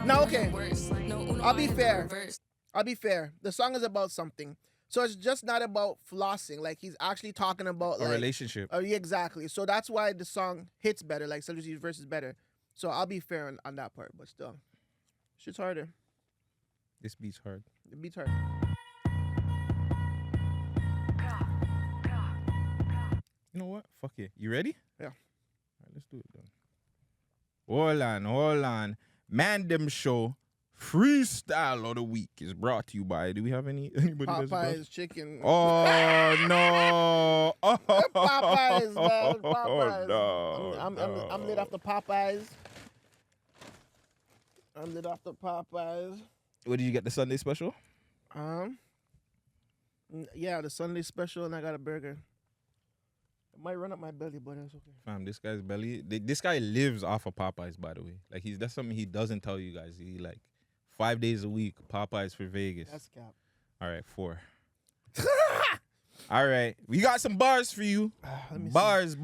Now, okay, I'll be fair. I'll be fair. The song is about something. So it's just not about flossing. Like, he's actually talking about, A like, relationship. yeah, exactly. So that's why the song hits better. Like, Celebrity's verse is better. So I'll be fair on that part. But still, shit's harder. This beat's hard. The beat's hard. You know what? Fuck it. You ready? Yeah. All right, let's do it then. Hold on. Mandem Show Freestyle of the Week is brought to you by. Do we have anybody? Popeye's chicken. Oh no! Oh, Popeyes, man. Popeyes. No, I'm lit off the Popeyes. I'm lit off the Popeyes. What did you get? The Sunday special? Yeah, the Sunday special, and I got a burger. It might run up my belly, but that's okay. Fam, this guy's belly. This guy lives off of Popeyes, by the way. Like that's something he doesn't tell you guys. He like 5 days a week Popeyes for Vegas. That's cap. All right, 4. All right, we got some bars for you. Bars.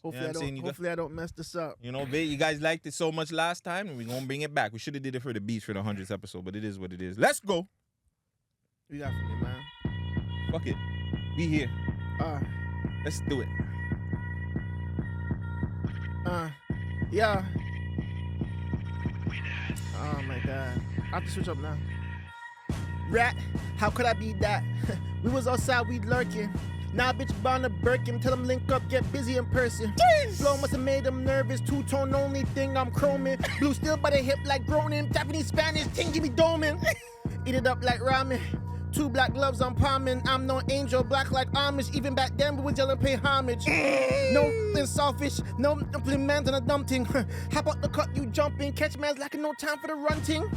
Hopefully I don't mess this up. You know, you guys liked it so much last time, and we're gonna bring it back. We should have did it for the beats for the 100th episode, but it is what it is. Let's go. You got for me, man. Fuck it. We here. Let's do it. Yeah. Oh my god. I have to switch up now. Rat, how could I be that? We was outside, we lurking. Now bitch bound to Birkin, tell them link up, get busy in person. Flow must have made them nervous, two-tone only thing I'm chroming. Blue still by the hip like groaning, Japanese, Spanish, ting give me doming. Eat it up like ramen. 2 black gloves I'm palming. I'm no angel, black like Amish. Even back then we was yelling pay homage. No selfish, no implement on a dumb thing. How about the cut you jumping? Catch man's lacking no time for the runting.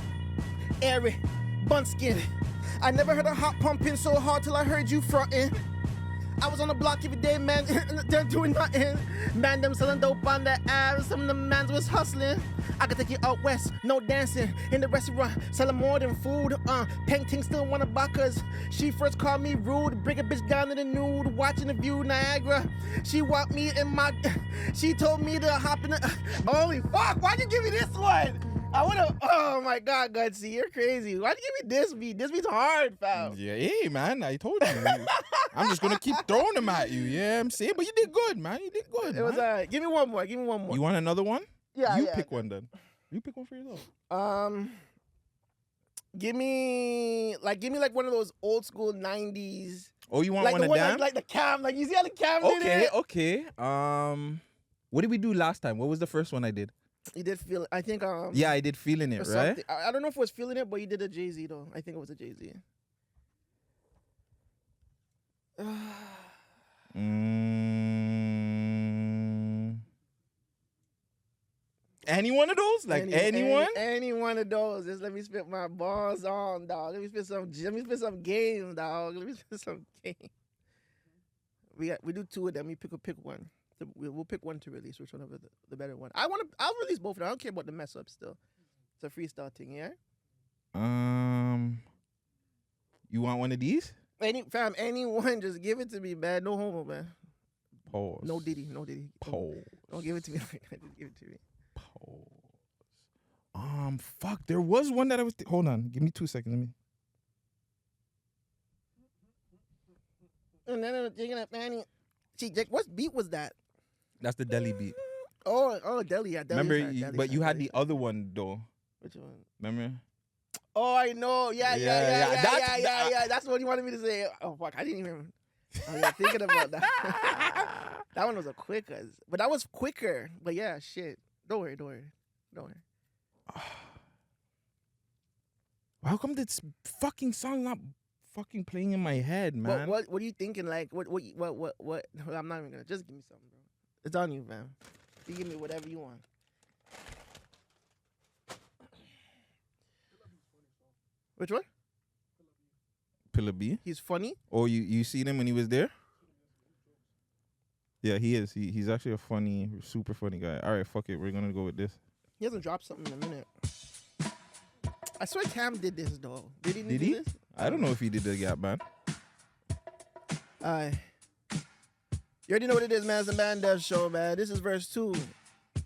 Airy, bunskin. I never heard a hot pumping so hard till I heard you fronting. I was on the block every day, man, they're doing nothing. Man, them selling dope on the ass, some of the mans was hustling. I could take you out west, no dancing. In the restaurant, selling more than food. Painting still wanna buy cause she first called me rude. Bring a bitch down to the nude, watching the view, Niagara. She want me in my, she told me to hop in the, holy fuck, why'd you give me this one? I wanna, oh my God, Gutsy, you're crazy. Why'd you give me this beat? This beat's hard, fam. Yeah, hey, man, I told you. I'm just gonna keep throwing them at you, yeah, I'm saying, but you did good, man, you did good, It was, give me one more. You want another one? Yeah, You pick one then. You pick one for yourself. Give me like one of those old school 90s. Oh, you want like one the of one them? like the cam, like you see how the cam did it? Okay. What did we do last time? What was the first one I did? You did feel it. I think Yeah, I did Feeling It, right? I don't know if it was Feeling It, but you did a Jay-Z though. I think it was a Jay-Z. Any one of those? Like anyone? Any one of those. Just let me spit my balls on, dog. Let me spit some game, dog. Let me spit some game. We do 2 of them. We pick one. We'll pick one to release, which one of the better one. I'll release both of them. I don't care about the mess up still. It's a freestyle thing, yeah? You want one of these? Anyone, just give it to me, man. No homo, man. Pause. No Diddy. Pause. Don't give it to me. Just give it to me. Pause. Fuck. There was one that I was. Hold on. Give me 2 seconds. Let me. And then I was thinking of Fanny. See, Jake, what beat was that? That's the Delhi beat. Oh, Delhi. Yeah, Delhi. Remember, but you had the other one though. Which one? Remember? Oh, I know. Yeah. That's what you wanted me to say. Oh, fuck. I didn't even. I was thinking about that. That one was a quicker. But that was quicker. But yeah, shit. Don't worry. How come this fucking song not fucking playing in my head, man? What are you thinking? Like, what? I'm not even gonna. Just give me something, bro. It's on you, man. You give me whatever you want. Which one? Pilla B. He's funny. Oh, you seen him when he was there? Yeah, he is. He's actually a funny, super funny guy. All right, fuck it. We're gonna go with this. He hasn't dropped something in a minute. I swear Cam did this though. Did he? Did he? This? I don't know if he did the Gap Band. You already know what it is, man. It's a Man Dev show, man. This is verse 2.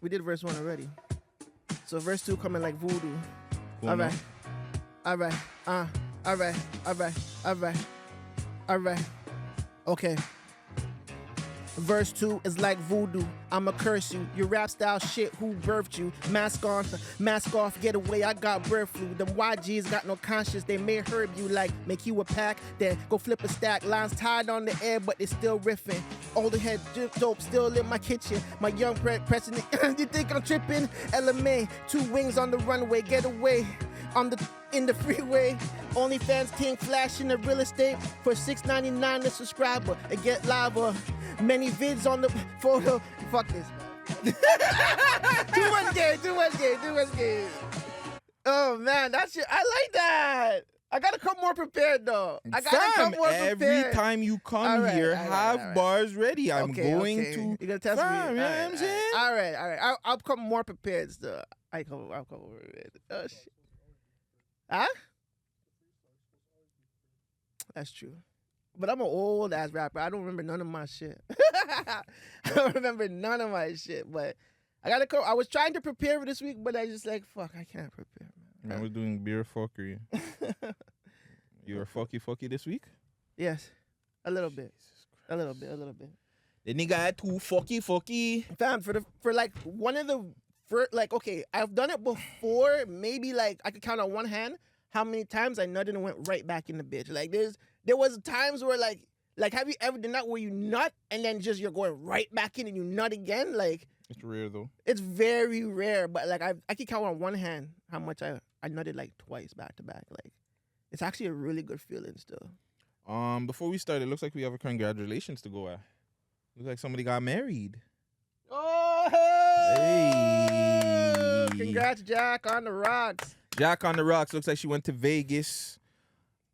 We did verse 1 already. So verse 2 coming like voodoo. Cool, All no? right. All right. All right. All right. All right. All right. Okay. Verse 2 is like voodoo. I'ma curse you. Your rap style shit, who birthed you? Mask on, mask off, get away. I got bird flu. Them YGs got no conscience. They may herb you like make you a pack. Then go flip a stack. Lines tied on the air, but they still riffing. Older head drip dope still in my kitchen. My young president, you think I'm tripping? LMA, 2 wings on the runway. Get away. In the freeway, OnlyFans king flashing the real estate for $6.99 a subscriber and get lava. Many vids on the photo. Fuck this, man. Too much game. Oh man, that shit. I like that. I gotta come more prepared though. I gotta come more prepared. Every time you come here, have bars ready. I'm going to. You're gonna test me. You know what I'm saying? All right. I'll come more prepared still. I'll come more prepared. Oh shit. Huh? That's true. But I'm an old ass rapper. I don't remember none of my shit. I don't remember none of my shit. But I gotta go. I was trying to prepare for this week, but I just like, fuck, I can't prepare, man. Man, we're doing beer fuckery. You were fucky this week? Yes. A little bit. A little bit. The nigga had too fucky. Fam, for like one of the okay, I've done it before. Maybe like I could count on one hand how many times I nutted and went right back in the bitch. Like there was times where like have you ever done that where you nut and then just you're going right back in and you nut again? Like it's rare though. It's very rare, but like I can count on one hand how much I nutted like twice back to back. Like it's actually a really good feeling still. Before we start, it looks like we have a congratulations to go at. Looks like somebody got married. Oh, hey! Congrats, Jack on the rocks. Jack on the rocks. Looks like she went to Vegas.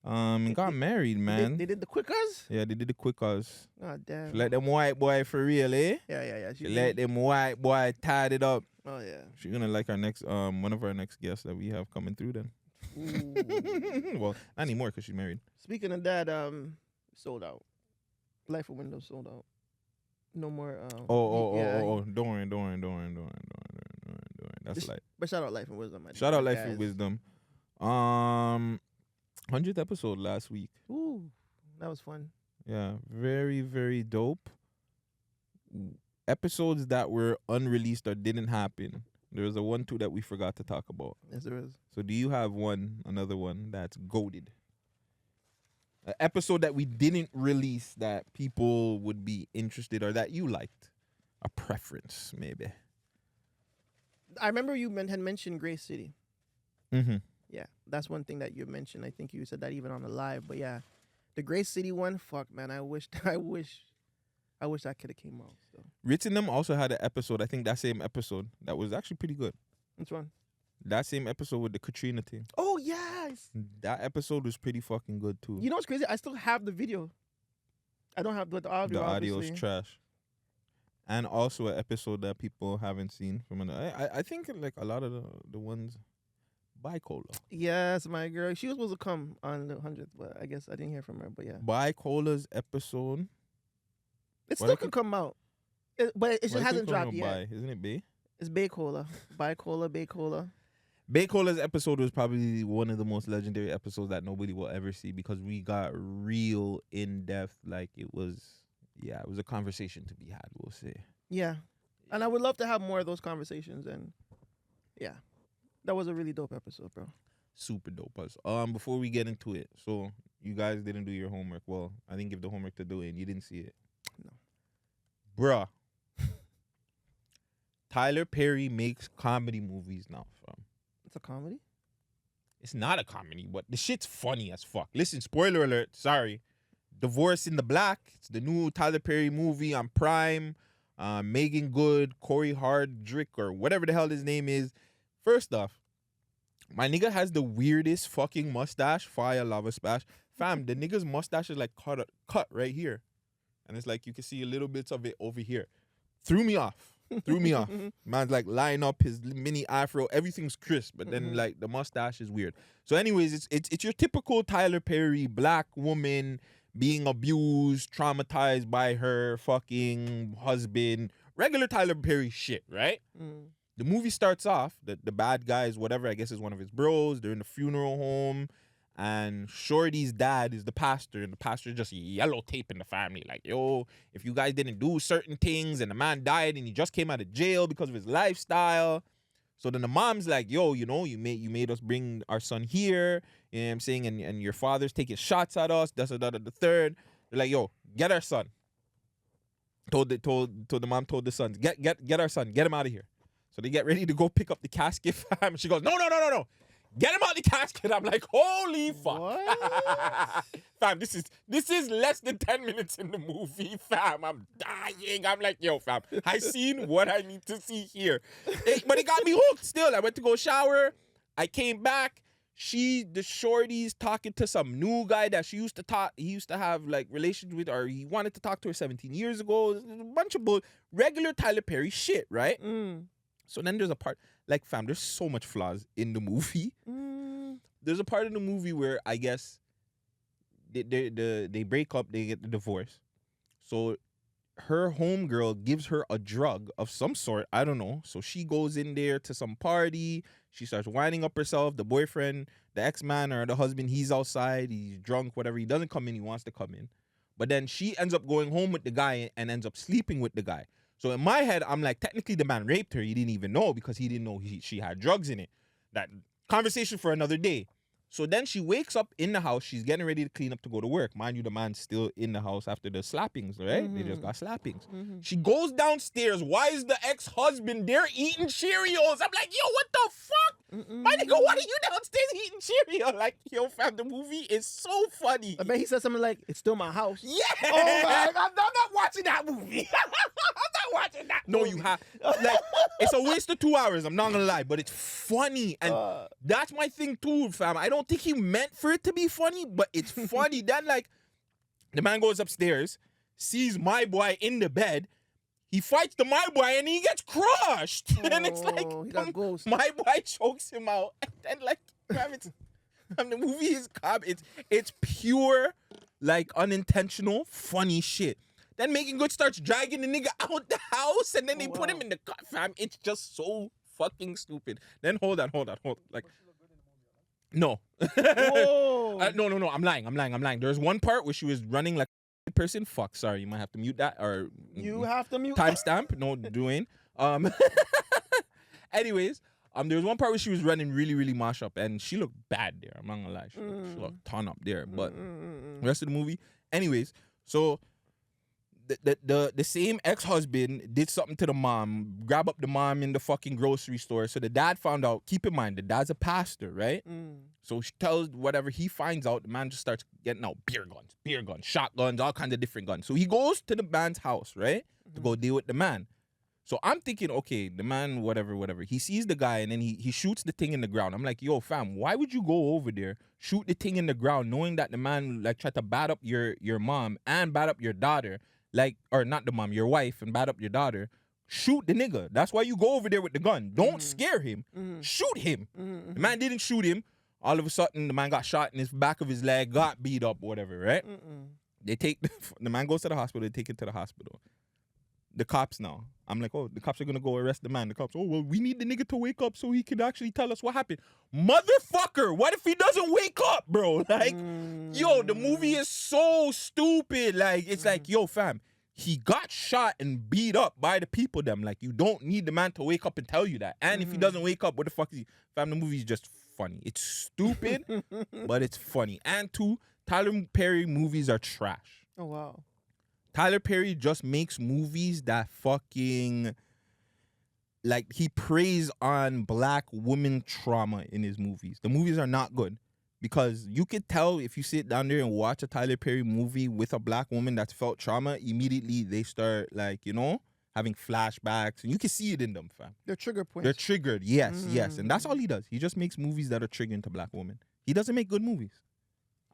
And got married, man. They did the quickers? Yeah, they did the quickers. Oh, damn. She let them white boy for real, eh? Yeah. She let them white boy tied it up. Oh, yeah. She's gonna like our next one of our next guests that we have coming through then. Well, not anymore because she's married. Speaking of that, sold out. Life of Windows sold out. No more. Don't worry. That's like. But shout out Life and Wisdom. Shout out Life and Wisdom. 100th episode last week. Ooh, that was fun. Yeah, very, very dope. Episodes that were unreleased or didn't happen. There was a 1-2 that we forgot to talk about. Yes, there is. So do you have another one that's goated? An episode that we didn't release that people would be interested or that you liked? A preference, maybe. I remember you had mentioned Grace City. Mm-hmm. Yeah, that's one thing that you mentioned. I think you said that even on the live. But yeah, the Grace City one, fuck, man. I wish that could have came out. So. Ritz and them also had an episode, I think that same episode, that was actually pretty good. Which one? That same episode with the Katrina thing. Oh, yes. That episode was pretty fucking good, too. You know what's crazy? I still have the video. I don't have the audio, The audio obviously. is trash. And also an episode that people haven't seen from another. I think like a lot of the ones, Bicola. Yes, my girl. She was supposed to come on the 100th, but I guess I didn't hear from her. But yeah. Bicola's episode. It still could come out. But it just hasn't dropped yet. Isn't it Bay? It's Baycola. Baycola. Baycola's episode was probably one of the most legendary episodes that nobody will ever see because we got real in-depth. Like it was a conversation to be had, we'll say. Yeah. And I would love to have more of those conversations. And yeah, that was a really dope episode, bro. Super dope. Before we get into it, so you guys didn't do your homework. Well, I didn't give the homework to do it and you didn't see it. No. Bruh. Tyler Perry makes comedy movies now, fam. It's a comedy? It's not a comedy, but the shit's funny as fuck. Listen, spoiler alert, sorry. Divorce in the Black. It's the new Tyler Perry movie on Prime. Megan Good, Corey Hardrick, or whatever the hell his name is. First off, my nigga has the weirdest fucking mustache. Fire lava splash. Fam, the nigga's mustache is like cut right here. And it's like you can see a little bits of it over here. Threw me off. Man's like lying up his mini afro. Everything's crisp, but then like the mustache is weird. So anyways, it's your typical Tyler Perry black woman being abused, traumatized by her fucking husband. Regular Tyler Perry shit, right? The movie starts off, the bad guys, whatever, I guess is one of his bros. They're in the funeral home, and Shorty's dad is the pastor, and the pastor just yellow taping the family. Like, yo, if you guys didn't do certain things, and the man died, and he just came out of jail because of his lifestyle. So then the mom's like, yo, you know, you made us bring our son here, you know what I'm saying, and your father's taking shots at us, that's the third. They're like, yo, get our son. Told the mom told the sons, get our son, get him out of here. So they get ready to go pick up the casket, fam. She goes, no. Get him out the casket. I'm like, holy fuck. What? Fam, this is less than 10 minutes in the movie, fam. I'm dying. I'm like, yo, fam, I seen what I need to see here. But it got me hooked still. I went to go shower. I came back. The shorty's talking to some new guy that he used to have like relations with, or he wanted to talk to her 17 years ago. A bunch of regular Tyler Perry shit, right? So then there's a part, like, fam, there's so much flaws in the movie. There's a part in the movie where I guess they break up, they get the divorce. So her homegirl gives her a drug of some sort, I don't know. So she goes in there to some party. She starts winding up herself. The boyfriend, the ex-man or the husband, he's outside. He's drunk, whatever. He doesn't come in. He wants to come in. But then she ends up going home with the guy and ends up sleeping with the guy. So in my head, I'm like, technically the man raped her. He didn't even know because he didn't know she had drugs in it. That conversation for another day. So then she wakes up in the house. She's getting ready to clean up to go to work. Mind you, the man's still in the house after the slappings, right? They just got slappings. She goes downstairs. Why is the ex-husband there eating Cheerios? I'm like, yo, what the fuck? My nigga, why are you downstairs eating Cheerios? Like, yo, fam, the movie is so funny. I bet he said something like, it's still my house. Yeah. Oh, I'm not watching that movie. I'm not watching that movie. No, you have. Like, it's a waste of 2 hours, I'm not gonna lie, but it's funny. And that's my thing too, fam. I don't think he meant for it to be funny, but it's funny. Then, like, the man goes upstairs, sees my boy in the bed. He fights the my boy and he gets crushed. And it's like, he got ghost. my boy chokes him out. And then, like, fam, the movie is it's pure, like, unintentional, funny shit. Then Making Good starts dragging the nigga out the house, and then they put him in the car, fam. It's just so fucking stupid. Then hold on. Like, no. No. I'm lying. There's one part where she was running like a person. Fuck, sorry. You might have to mute that, or you have to mute timestamp. No doing. Anyways, there's one part where she was running really, really mash up, and she looked bad there. I'm not gonna lie. She looked ton up there. But the rest of the movie, anyways, so the same ex-husband did something to the mom, grab up the mom in the fucking grocery store. So the dad found out. Keep in mind, the dad's a pastor, right? So she tells whatever, he finds out, the man just starts getting out beer guns, shotguns, all kinds of different guns. So he goes to the man's house, right? To go deal with the man. So I'm thinking, okay, the man, whatever. He sees the guy and then he shoots the thing in the ground. I'm like, yo, fam, why would you go over there, shoot the thing in the ground, knowing that the man, like, tried to bat up your mom and bat up your daughter? Like, or not the mom, your wife, and bat up your daughter. Shoot the nigga. That's why you go over there with the gun. Don't scare him. Shoot him. The man didn't shoot him. All of a sudden, the man got shot in his back of his leg, got beat up, whatever, right? They take, the man goes to the hospital, they take him to the hospital. The cops now. I'm like, oh, the cops are going to go arrest the man. The cops, oh, well, we need the nigga to wake up so he can actually tell us what happened. Motherfucker, what if he doesn't wake up, bro? Like, yo, the movie is so stupid. Like, it's like, yo, fam, he got shot and beat up by the people, them. Like, you don't need the man to wake up and tell you that. And if he doesn't wake up, what the fuck is he? Fam, the movie is just funny. It's stupid, but it's funny. And two, Tyler Perry movies are trash. Oh, wow. Tyler Perry just makes movies that fucking, like, he preys on black women trauma in his movies. The movies are not good because you could tell if you sit down there and watch a Tyler Perry movie with a black woman that's felt trauma, immediately they start, like, you know, having flashbacks, and you can see it in them, fam. They're trigger points. They're triggered, yes. And that's all he does. He just makes movies that are triggering to black women. He doesn't make good movies.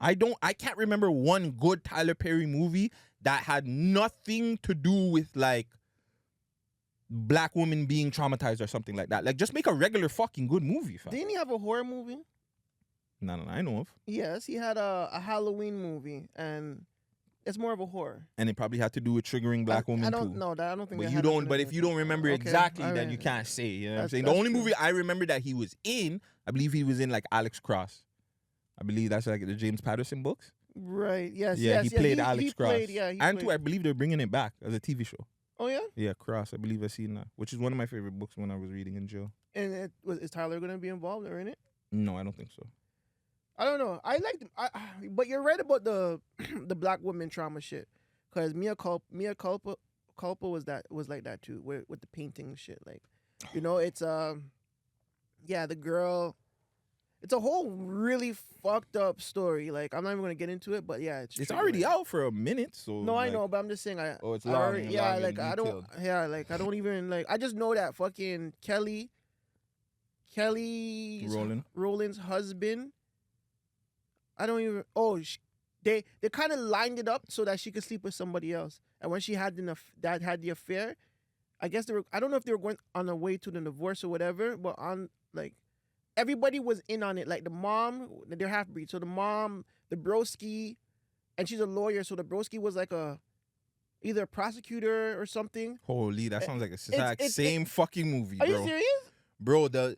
I can't remember one good Tyler Perry movie that had nothing to do with, like, black women being traumatized or something like that. Like, just make a regular fucking good movie, fam. Didn't he have a horror movie? No, I know of. Yes, he had a Halloween movie, and It's more of a horror. And it probably had to do with triggering black women I don't too. know that. I don't think. But that you had don't. nothing to But do if with you it. don't remember Okay, exactly, all then right. you can't say. You know what I'm That's- saying? The that's only true. movie I remember that he was in, I believe he was in like Alex Cross. I believe that's like the James Patterson books. Right. Yes. Yeah, yes, he yeah, played Alex he Cross. Played, yeah. He And played. too, I believe they're bringing it back as a TV show. Oh yeah. Yeah, Cross. I believe I've seen that, which is one of my favorite books when I was reading in jail. And is Tyler going to be involved or in it? No, I don't think so. I don't know. I like, but you're right about the the black woman trauma shit. Cause Mia Culpa was like that too, with the painting shit. Like, you know, it's yeah, the girl. It's a whole really fucked up story. Like, I'm not even gonna get into it, but yeah, It's already out for a minute, so No, like, I know, but I'm just saying. Oh, it's I long. already- and yeah, long like and I don't. detailed. Yeah, like I don't even like. I just know that fucking Kelly Rowland's husband. I don't even. Oh, they kind of lined it up so that she could sleep with somebody else. And when she had the affair, I guess they were. I don't know if they were going on the way to the divorce or whatever, but on like everybody was in on it. Like the mom, they're half breed. So the mom, the broski, and she's a lawyer. So the broski was like either a prosecutor or something. Holy, that sounds like a same fucking movie, Are bro. you serious? Bro, the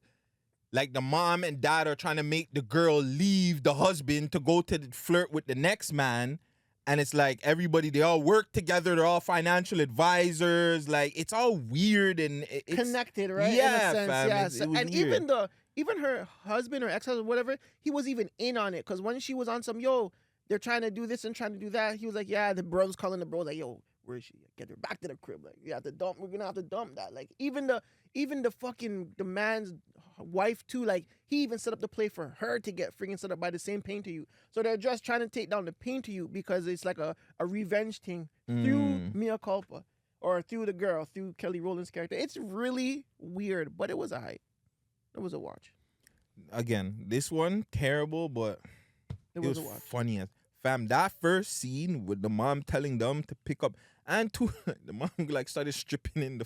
mom and dad are trying to make the girl leave the husband to go to flirt with the next man. And it's like everybody, they all work together. They're all financial advisors. Like, it's all weird and it's Connected, right? Yeah, in a sense, fam. yeah. It was and weird. even her husband or ex-husband, whatever, he was even in on it. Because when she was on some, they're trying to do this and trying to do that, he was like, yeah, the bro's calling the bro, like, yo, where is she? Get her back to the crib. Like, you have to dump. We're gonna have to dump that. Like, even the fucking the man's wife too. Like, he even set up the play for her to get freaking set up by the same painter you. So they're just trying to take down the painter you because it's like a revenge thing through Mia Culpa or through the girl, through Kelly Rowland's character. It's really weird, but it was a hype. It was a watch. Again, this one terrible, but It was a watch. funny as fam. That first scene with the mom telling them to pick up and to the mom like started stripping in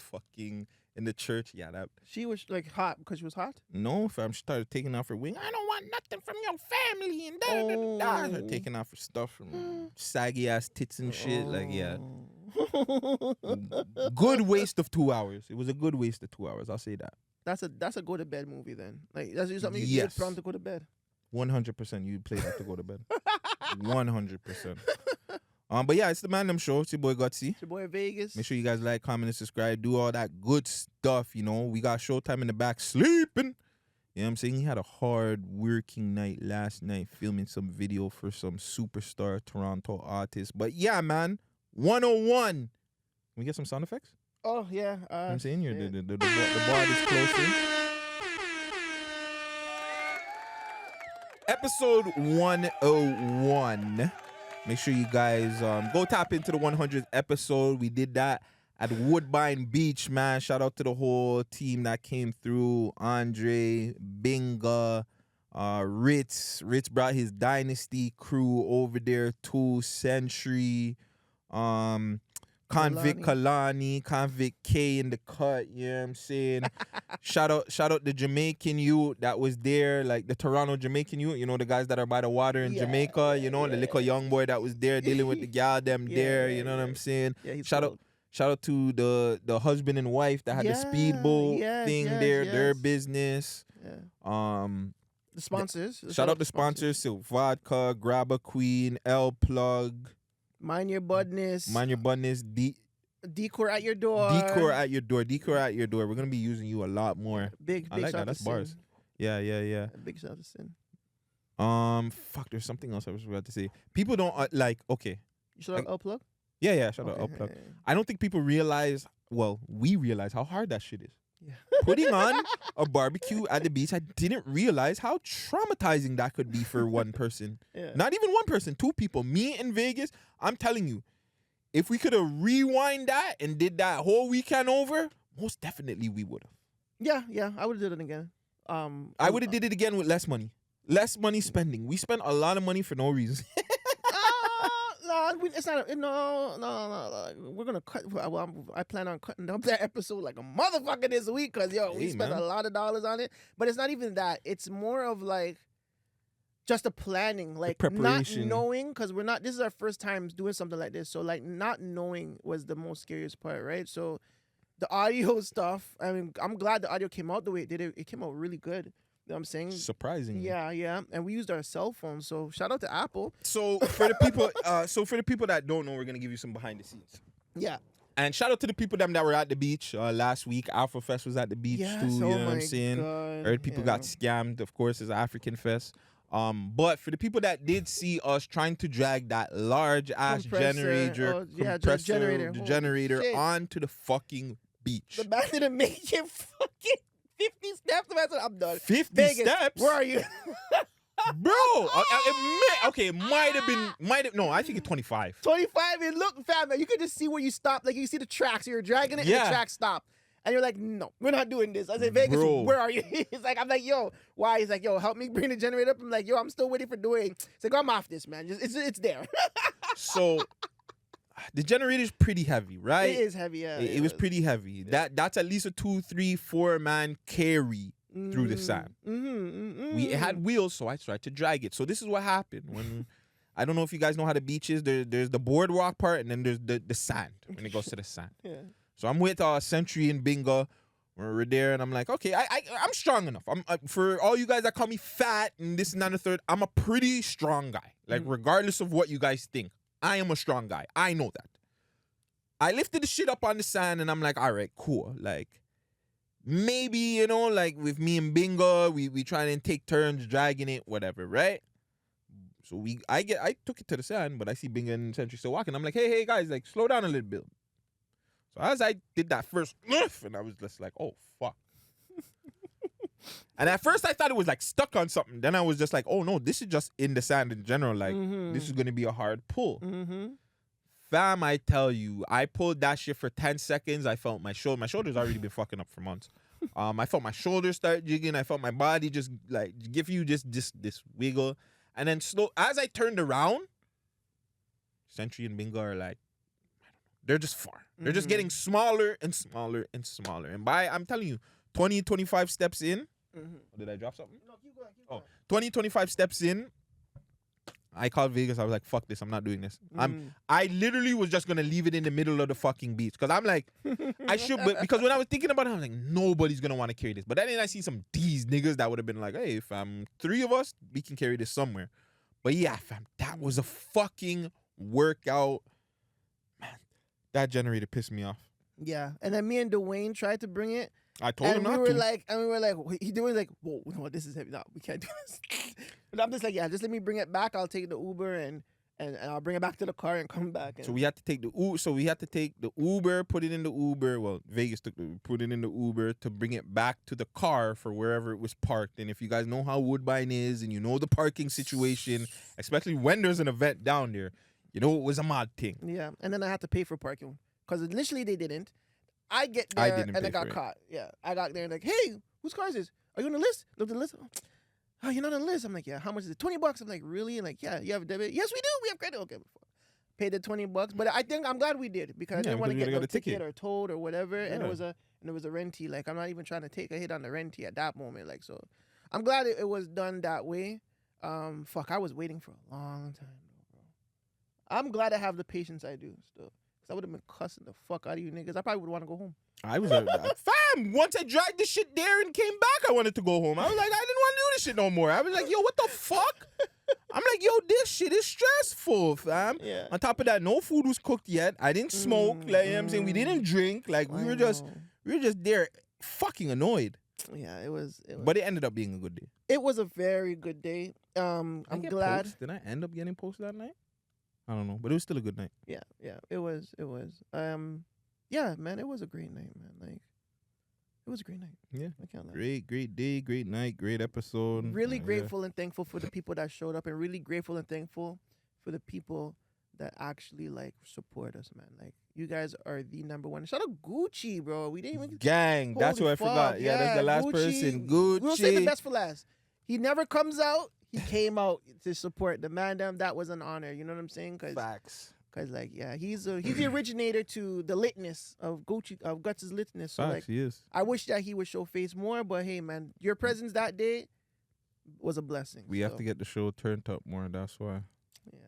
the church. Yeah, that She was like hot because she was hot. no fam. She started taking off her wing. I don't want nothing from your family and da da da da. Started taking off her stuff from saggy ass tits and shit. Like yeah, good waste of 2 hours. It was a good waste of 2 hours. I'll say that. That's a go to bed movie then. Like that's something you Yes. put on to go to bed. 100%. You play that to go to bed. 100%. But yeah, it's the Man Them Show. It's your boy Guttzy. It's your boy Vegas. Make sure you guys like, comment, and subscribe. Do all that good stuff, you know. We got Showtime in the back sleeping. You know what I'm saying? He had a hard working night last night filming some video for some superstar Toronto artist. But yeah, man, 101. Can we get some sound effects? Oh yeah. You know what I'm saying? yeah. The bar is closing. Episode 101. Make sure you guys go tap into the 100th episode. We did that at Woodbine Beach, man. Shout out to the whole team that came through. Andre, Binga, Ritz. Ritz brought his Dynasty crew over there too. Century, Convict Kalani, Convict K in the cut, you know what I'm saying? shout out the Jamaican youth that was there, like the Toronto Jamaican youth, you know, the guys that are by the water in Jamaica, you know, the little young boy that was there dealing with the gal them there, you know what I'm saying? Yeah, shout out to the husband and wife that had the speedboat thing there, their business. Yeah. The sponsors. Shout out the sponsors, Silk Vodka, Grab a Queen, L Plug. Mind your buttness. Decor at your door. Decor at your door. We're gonna be using you a lot more. Big I like shout that. That's to bars. Sin. Yeah. Big shout to Sin. Fuck. There's something else I was about to say. People don't like. Okay. You shout out Upplug? Yeah. Shout out Upplug. I don't think people realize. Well, we realize how hard that shit is. Yeah. Putting on a barbecue at the beach, I didn't realize how traumatizing that could be for one person. Yeah. Not even one person, two people. Me in Vegas, I'm telling you, if we could have rewind that and did that whole weekend over, most definitely we would have. Yeah, I would have did it again. I would have did it again with less money. Less money spending. We spent a lot of money for no reason. No, it's not. No. We're gonna cut. Well, I plan on cutting up that episode like a motherfucker this week because we spent a lot of dollars on it. But it's not even that. It's more of like just the planning, like not preparation. knowing, because this is our first time doing something like this. So like not knowing was the most scariest part, right? So the audio stuff, I mean, I'm glad the audio came out the way it did. It came out really good. You know what I'm saying? Surprisingly. Yeah. And we used our cell phones. So shout out to Apple. So for the people that don't know, we're gonna give you some behind the scenes. Yeah. And shout out to the people that were at the beach last week. Alpha Fest was at the beach Yes, too. You oh know what I'm my saying? God, Heard people got scammed. Of course, it's African Fest. But for the people that did see us trying to drag that large ass generator, generator shit. onto the fucking beach. The man didn't make it fucking 50 steps. The man said, I'm done. 50 Vegas, steps? where are you? Bro, it might have, no, I think it's 25. 25, and look, fam, you could just see where you stopped. Like, you see the tracks, you're dragging it, and the track stopped. And you're like, no, we're not doing this. I said, Vegas, Bro. where are you? I'm like, yo, why? He's like, yo, help me bring the generator up. I'm like, yo, I'm still waiting for doing. He's like, I'm off this, man. It's there. So, the generator's pretty heavy, right? It is heavy, yeah. It was pretty heavy. Yeah. That's at least a 2, 3, 4 man carry through the sand. It had wheels, so I tried to drag it. So this is what happened when I don't know if you guys know how the beach is. There's the boardwalk part, and then there's the sand when it goes to the sand. Yeah. So I'm with Century and Bingo. We're there, and I'm like, okay, I'm strong enough. For all you guys that call me fat and this and that and the third, I'm a pretty strong guy. Like regardless of what you guys think, I am a strong guy. I know that. I lifted the shit up on the sand, and I'm like, all right, cool. Like, maybe, you know, like with me and Bingo, we try and take turns dragging it, whatever, right? So I took it to the sand, but I see Bingo and Century still walking. I'm like, hey guys, like slow down a little bit. So as I did that first, and I was just like, oh fuck. And at first I thought it was like stuck on something. Then I was just like, oh no, this is just in the sand in general. Like this is gonna be a hard pull. Fam, I tell you, I pulled that shit for 10 seconds. I felt my shoulder. My shoulder's already been fucking up for months. I felt my shoulders start jigging. I felt my body just like give you just this wiggle. And then slow as I turned around, Century and Bingo are like, they're just far. They're just getting smaller and smaller and smaller. And I'm telling you, 20, 25 steps in. Did I drop something? No, keep going. 20, 25 steps in. I called Vegas. I was like, fuck this. I'm not doing this. I literally was just going to leave it in the middle of the fucking beach. Because I'm like, I should. But because when I was thinking about it, I was like, nobody's going to want to carry this. But then I see some D's niggas that would have been like, hey, fam, 3 of us, we can carry this somewhere. But yeah, fam, that was a fucking workout. Man, that generator pissed me off. Yeah. And then me and Dwayne tried to bring it. I told him not to. And we were like, he doing like, whoa, no, this is heavy. No, we can't do this. But I'm just like, yeah, just let me bring it back. I'll take the Uber and I'll bring it back to the car and come back. And... So we had to take the Uber, put it in the Uber. Well, Vegas put it in the Uber to bring it back to the car for wherever it was parked. And if you guys know how Woodbine is and you know the parking situation, especially when there's an event down there, you know it was a mad thing. Yeah, and then I had to pay for parking because initially they didn't. I get there and I got caught. Yeah, I got there and like, hey, whose car is this? Are you on the list? Look at the list. Oh, you're not on the list. I'm like, yeah. How much is it? $20. I'm like, really? And like, yeah, you have a debit? Yes, we do. We have credit. Okay, paid the $20. But I think I'm glad we did because I didn't want to get no ticket or towed or whatever. Yeah. And it was a renty. Like, I'm not even trying to take a hit on the renty at that moment. Like, so I'm glad it was done that way. Fuck, I was waiting for a long time, bro. I'm glad I have the patience I do still. Because I would have been cussing the fuck out of you niggas. I probably would want to go home. I was fam. Once I dragged this shit there and came back, I wanted to go home. I was like, I didn't want to do this shit no more. I was like, yo, what the fuck? I'm like, yo, this shit is stressful, fam. Yeah. On top of that, no food was cooked yet. I didn't smoke. Like, you know what I'm saying? We didn't drink. Like, we were just there fucking annoyed. Yeah, it was. But it ended up being a good day. It was a very good day. I'm glad. Did I end up getting posts that night? I don't know, but it was still a good night. Yeah, it was. Yeah, man, it was a great night, man. Like, it was a great night. Yeah, I can't lie. Great day, great night, great episode. Really grateful and thankful for the people that showed up, and really grateful and thankful for the people that actually like support us, man. Like, you guys are the number one. Shout out Guttzy, bro. We didn't even gang. That's what I forgot. Yeah, that's the last person. Guttzy. We'll say the best for last. He never comes out. He came out to support the man. That was an honor. You know what I'm saying? Facts. Cause like, yeah, he's the originator to the litness of Guttzy's litness. So Facts, like, he is. I wish that he would show face more, but hey, man, your presence that day was a blessing. We have to get the show turned up more. That's why. Yeah.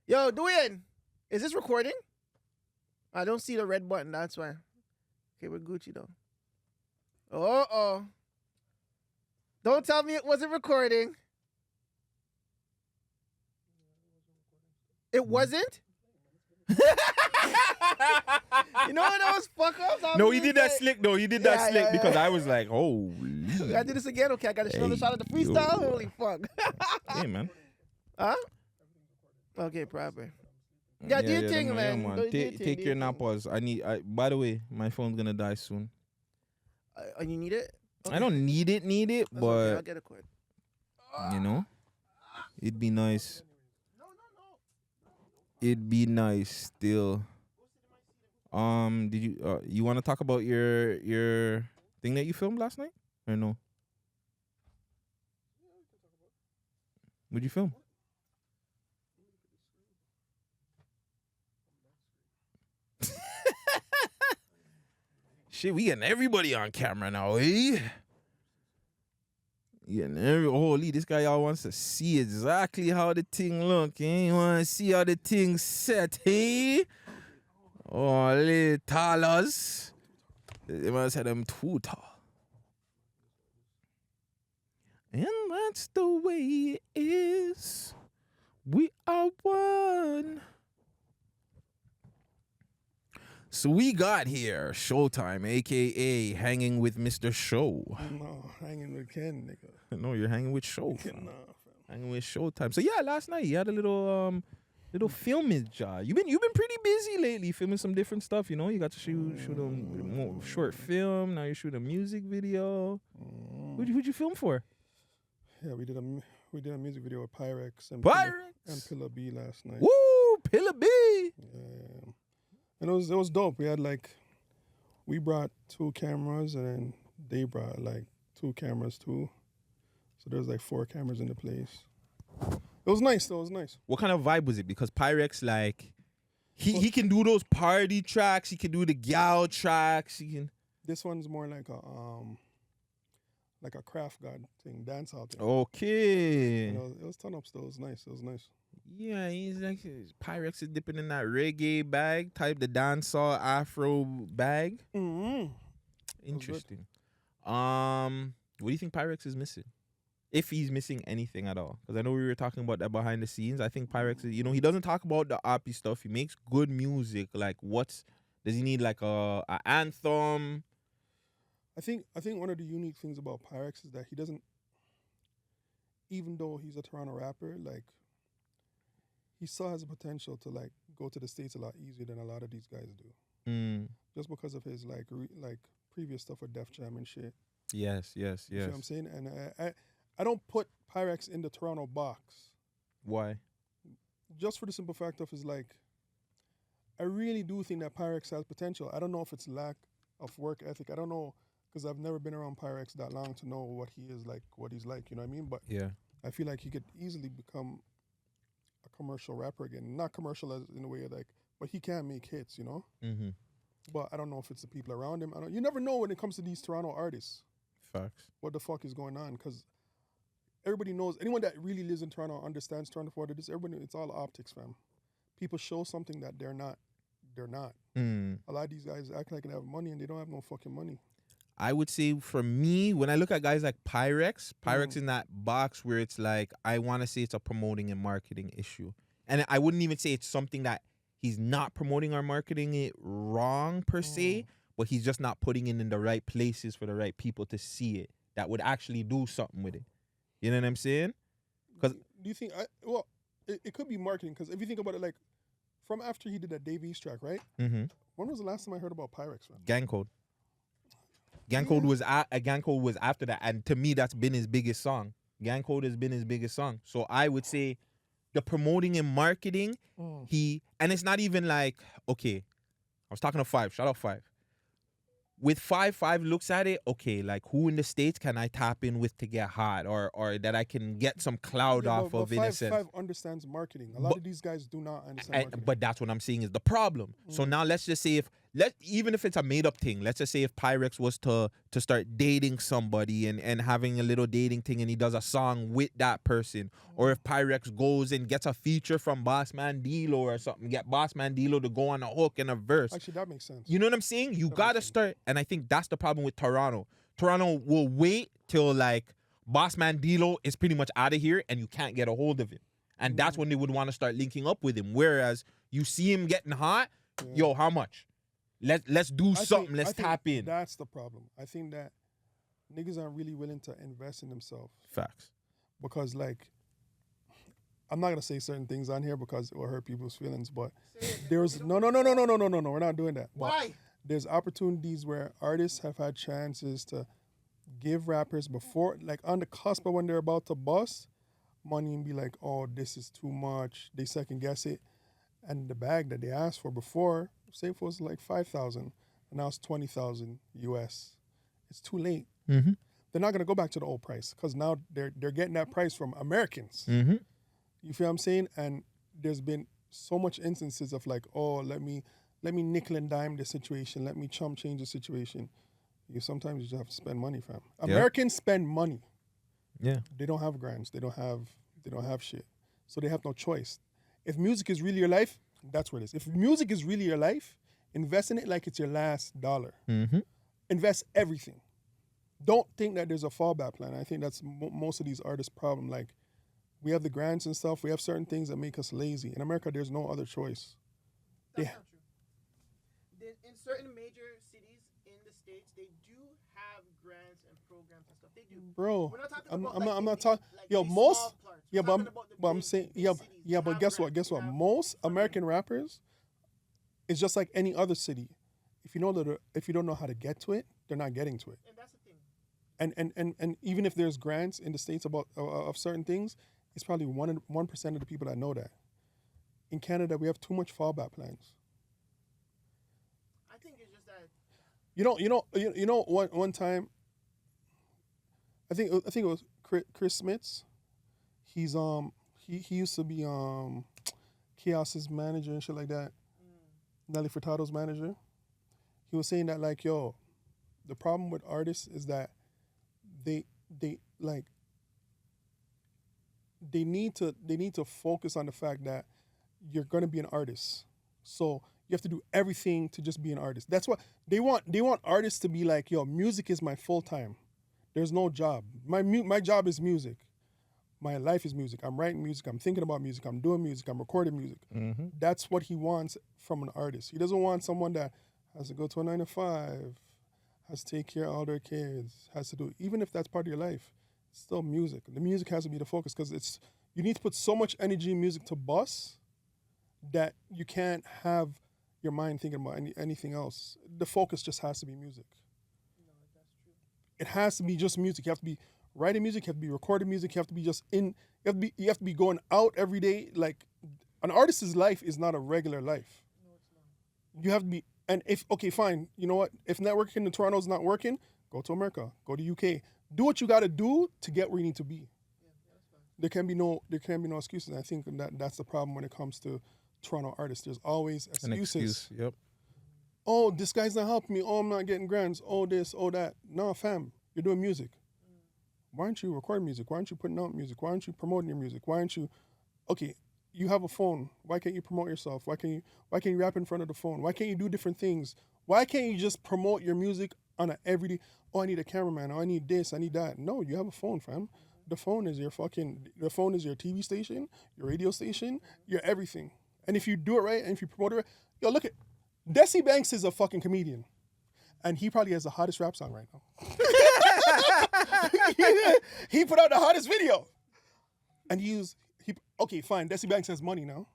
Yo, Dwayne, is this recording? I don't see the red button. That's why. Okay, we're Gucci though. Oh. Don't tell me it wasn't recording. It wasn't? You know what those fuck ups? No, he did that slick though. He did that slick because I was like, oh. I did this again. Okay, I got to show the shot of the freestyle. Yo. Holy fuck. Hey, man. Huh? Okay, proper. Yeah, do your thing, man. Yeah, take your nappers. By the way, my phone's gonna die soon. You need it? Okay. I don't need it, but okay, I'll get a cord. you know, it'd be nice. It'd be nice still. Did you want to talk about your thing that you filmed last night or no? What'd you film? Shit, we getting everybody on camera now, eh? Holy, this guy y'all wants to see exactly how the thing look, eh? You want to see how the thing set, eh? Oh, little tallers. They must have them too tall. And that's the way it is. We are one. So we got here Showtime, a.k.a. hanging with Mr. Show. No, hanging with Ken, nigga. No, you're hanging with Show. Nah, fam. Hanging with Showtime. So yeah, last night you had a little filming job. You've been pretty busy lately, filming some different stuff. You know, you got to shoot a more short film. Now you shoot a music video. Who'd you film for? Yeah, we did a music video with Pvrx and Pilla B last night. Woo, Pilla B. Yeah. And it was dope. We brought 2 cameras and then they brought like 2 cameras too. So there's like 4 cameras in the place. It was nice though, it was nice. What kind of vibe was it? Because Pvrx, like, he can do those party tracks, he can do the gal tracks, This one's more like a craft god thing, dancehall thing. Okay. You know, it was turn up still, it was nice. Yeah, he's like Pvrx is dipping in that reggae bag, type the dancehall Afro bag. Mm-hmm. Interesting. What do you think Pvrx is missing? If he's missing anything at all. Because I know we were talking about that behind the scenes. I think Pvrx is, he doesn't talk about the oppie stuff. He makes good music. Like, does he need like a anthem? I think one of the unique things about Pvrx is that he doesn't, even though he's a Toronto rapper, like, he still has the potential to like go to the States a lot easier than a lot of these guys do. Just because of his like previous stuff with Def Jam and shit. Yes. You see what I'm saying? And I don't put Pvrx in the Toronto box. Why? Just for the simple fact of is like, I really do think that Pvrx has potential. I don't know if it's lack of work ethic. I don't know, because I've never been around Pvrx that long to know what he is like, what he's like, you know what I mean? But yeah, I feel like he could easily become a commercial rapper again. Not commercial as in a way like, but he can make hits, you know? Mm-hmm. But I don't know if it's the people around him. You never know when it comes to these Toronto artists. Facts. What the fuck is going on? Because everybody knows, anyone that really lives in Toronto understands Toronto for what it is. Everybody, it's all optics, fam. People show something that they're not. They're not. A lot of these guys act like they have money and they don't have no fucking money. I would say for me, when I look at guys like Pvrx in that box where it's like, I want to say it's a promoting and marketing issue. And I wouldn't even say it's something that he's not promoting or marketing it wrong per se, but he's just not putting it in the right places for the right people to see it that would actually do something with it. You know what I'm saying? Because do you think, it could be marketing, because if you think about it, like, from after he did that Dave East track, right? Mm-hmm. When was the last time I heard about Pvrx, man? Gang Code. Gang Code was after that, and to me, that's been his biggest song. Gang Code has been his biggest song. So I would say the promoting and marketing, and it's not even like, okay, I was talking to Five, shout out Five. With Five looks at it, okay, like who in the States can I tap in with to get hot or that I can get some cloud off of, in a sense. Five understands marketing. A lot of these guys do not understand marketing. But that's what I'm saying is the problem. So now let's just say if even if it's a made up thing, let's just say if Pvrx was to start dating somebody and having a little dating thing and he does a song with that person, or if Pvrx goes and gets a feature from Boss Mandilo or something, get Boss Mandilo to go on a hook and a verse. Actually, that makes sense. You know what I'm saying? You gotta start, and I think that's the problem with Toronto. Toronto will wait till like Boss Mandilo is pretty much out of here and you can't get a hold of him. And that's when they would want to start linking up with him. Whereas you see him getting hot, yo, how much? Let's do something. Let's tap in. That's the problem. I think that niggas aren't really willing to invest in themselves. Facts. Because like, I'm not gonna say certain things on here because it will hurt people's feelings. But there's no. We're not doing that. Why? But there's opportunities where artists have had chances to give rappers before, like on the cusp of when they're about to bust, money and be like, oh, this is too much. They second guess it, and the bag that they asked for before, say if it was like 5,000, and now it's 20,000 US. It's too late. Mm-hmm. They're not gonna go back to the old price because now they're getting that price from Americans. Mm-hmm. You feel what I'm saying? And there's been so much instances of like, oh, let me nickel and dime the situation. Let me chump change the situation. Sometimes you just have to spend money, fam. Americans spend money. Yeah. They don't have grants. They don't have shit. So they have no choice. If music is really your life, that's what it is. If music is really your life, invest in it like it's your last dollar. Mm-hmm. Invest everything. Don't think that there's a fallback plan. I think that's most of these artists' problem. Like, we have the grants and stuff. We have certain things that make us lazy. In America, there's no other choice. That's not true. In certain major cities in the States, they do have grants and programs and stuff. They do. Bro, We're not talking I'm about not talking. like Yo, these most. small parts. Yeah, We're but talking about the I'm big saying, cities yeah, that but have guess what? grants. Guess They what? have Most funding. American rappers, it's just like any other city. If you don't know how to get to it, they're not getting to it. And that's the thing. And even if there's grants in the States about of certain things, it's probably 1% of the people that know that. In Canada, we have too much fallback plans. I think it's just that. You know. One time, I think it was Chris Smits. He's he used to be Chaos's manager and shit like that. Nelly Furtado's manager. He was saying that like, yo, the problem with artists is that they need to focus on the fact that you're gonna be an artist. So you have to do everything to just be an artist. That's what they want. They want artists to be like, yo, music is my full time. There's no job. My job is music. My life is music. I'm writing music. I'm thinking about music. I'm doing music. I'm recording music. Mm-hmm. That's what he wants from an artist. He doesn't want someone that has to go to a 9 to 5, has to take care of all their kids, has to do, even if that's part of your life, it's still music. The music has to be the focus because you need to put so much energy in music to bust that you can't have your mind thinking about anything else. The focus just has to be music. No, that's true. It has to be just music. You have to be writing music, you have to be recording music, you have to be just you have to be going out every day. Like, an artist's life is not a regular life. No, it's not. You have to be, and okay, fine, you know what? If networking in Toronto is not working, go to America, go to UK. Do what you got to do to get where you need to be. Yeah, that's fine. There can be no excuses. And I think that's the problem when it comes to Toronto artists. There's always excuses. An excuse. Yep. Oh, this guy's not helping me. Oh, I'm not getting grants. Oh, this, oh, that. No, fam, you're doing music. Why aren't you recording music? Why aren't you putting out music? Why aren't you promoting your music? Why aren't you, okay, you have a phone. Why can't you promote yourself? Why can't you rap in front of the phone? Why can't you do different things? Why can't you just promote your music on an everyday, oh, I need a cameraman. Oh, I need this. I need that. No, you have a phone, fam. The phone is your TV station, your radio station, your everything. And if you do it right and if you promote it right, yo, look at, Desi Banks is a fucking comedian. And he probably has the hottest rap song right now. He put out the hottest video. And okay, fine, Desi Banks has money now.